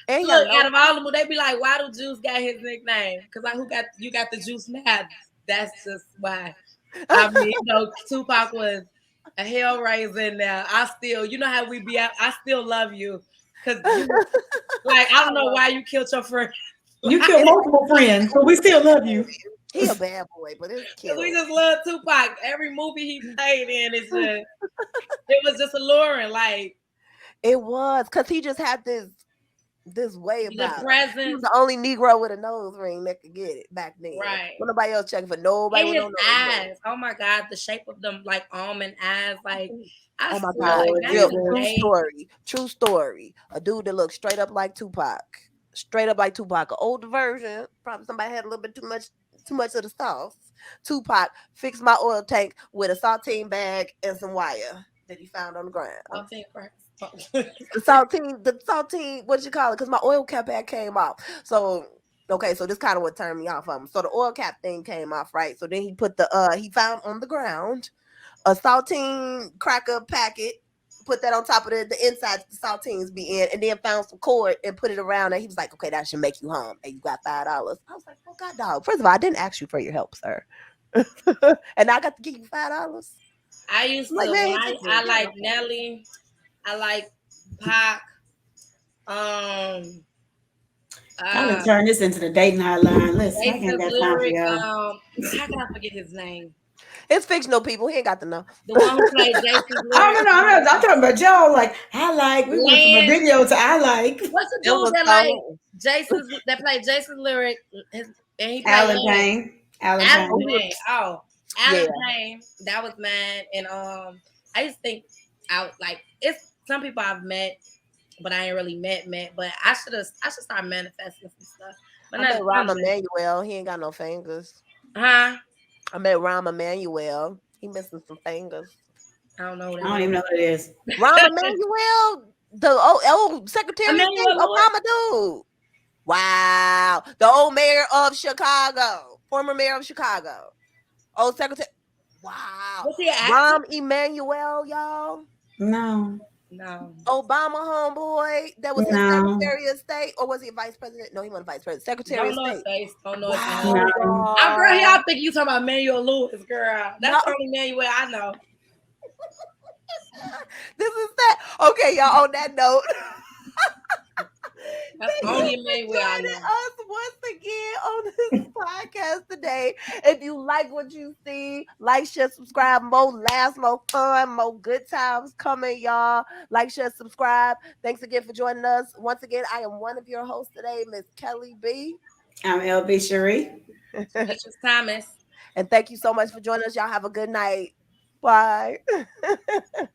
And he got Look, out of all of them, they be like, "Why do Juice got his nickname?" Because who got you got the Juice now? That's just why. I mean, Tupac was a hellraiser in there. I still, you know how we be out. I still love you because like I don't know why you killed your friend. you killed multiple friends, but we still love you. he a bad boy, but it's Because we cute. just love Tupac. Every movie he played in is just it was just alluring. Like It was because he just had this way the about him. He was presence, the only Negro with a nose ring that could get it back then. right? When nobody else checking for nobody And with his no nose ring. eyes. Oh my God, the shape of them, like almond eyes. Like I Oh my swear, God. like Lord back Real in the true Jesus. day, story. True story. A dude that looked straight up like Tupac. Straight up like Tupac. An older version. Probably somebody had a little bit too much of the sauce. Tupac fixed my oil tank with a saltine bag and some wire that he found on the ground. something crack. The saltine, what did you call it? Because my oil cap had came off. So okay, so this kind of what turned me off of him. So the oil cap thing came off, right? So then he put he found on the ground a saltine cracker packet, put that on top of the inside the saltines be in, and then found some cord and put it around. And he was like, "Okay, that should make you home." And you got $5. I was like, "Oh God, dog! First of all, I didn't ask you for your help, sir, and I got to give you $5." I used Like, to man, when he just I didn't like know. Nelly, I like Pac. Trying to Uh, turn this into the dating hotline. Listen, I ain't Jason's got time for lyric. y'all. How can I forget his name? It's fictional people. He ain't got to know. The one who played Jason's Oh lyric. no, no, I'm talking about y'all. Like I like. We went from a Lance. video to I like. What's the It dude was that like so. Jason's that played Jason's lyric? And he played Alan Lance. Payne. Alan Alan Oh, Payne. he was, Payne. Oh, yeah. Alan Payne. That was mine. And I just think like it's some people I've met, but I ain't really met. But I should start manifesting some stuff. But I met Rahm Emanuel. He ain't got no fingers. huh? I met Rahm Emanuel. He missing some fingers. I don't know I what don't that even know what it is. Rahm Emanuel, the old Secretary of State, Emmanuel Lewis. Obama dude. Wow. The old mayor of Chicago, former mayor of Chicago. Old secretary. Wow. Was he an actor? Rahm Emanuel, y'all. No, No. Obama homeboy that was his no, Secretary of State, or was he vice president? No, he wasn't vice president. Secretary Don't of know his State. face. Don't know his Wow, name. no. I'm girl, y'all. y'all think you talking about Emmanuel Lewis, girl. That's No. the only Emmanuel I know. This is that. Okay, y'all. On that note, That's the thank only you for Emmanuel I joining know. us once again on this podcast today. If you like what you see, like, share, subscribe. More laughs, more fun, more good times coming, y'all. Like, share, subscribe. Thanks again for joining us. Once again, I am one of your hosts today, Miss Kelly B. I'm L.B Shari. JametriceThomas. And thank you so much for joining us. Y'all have a good night. Bye.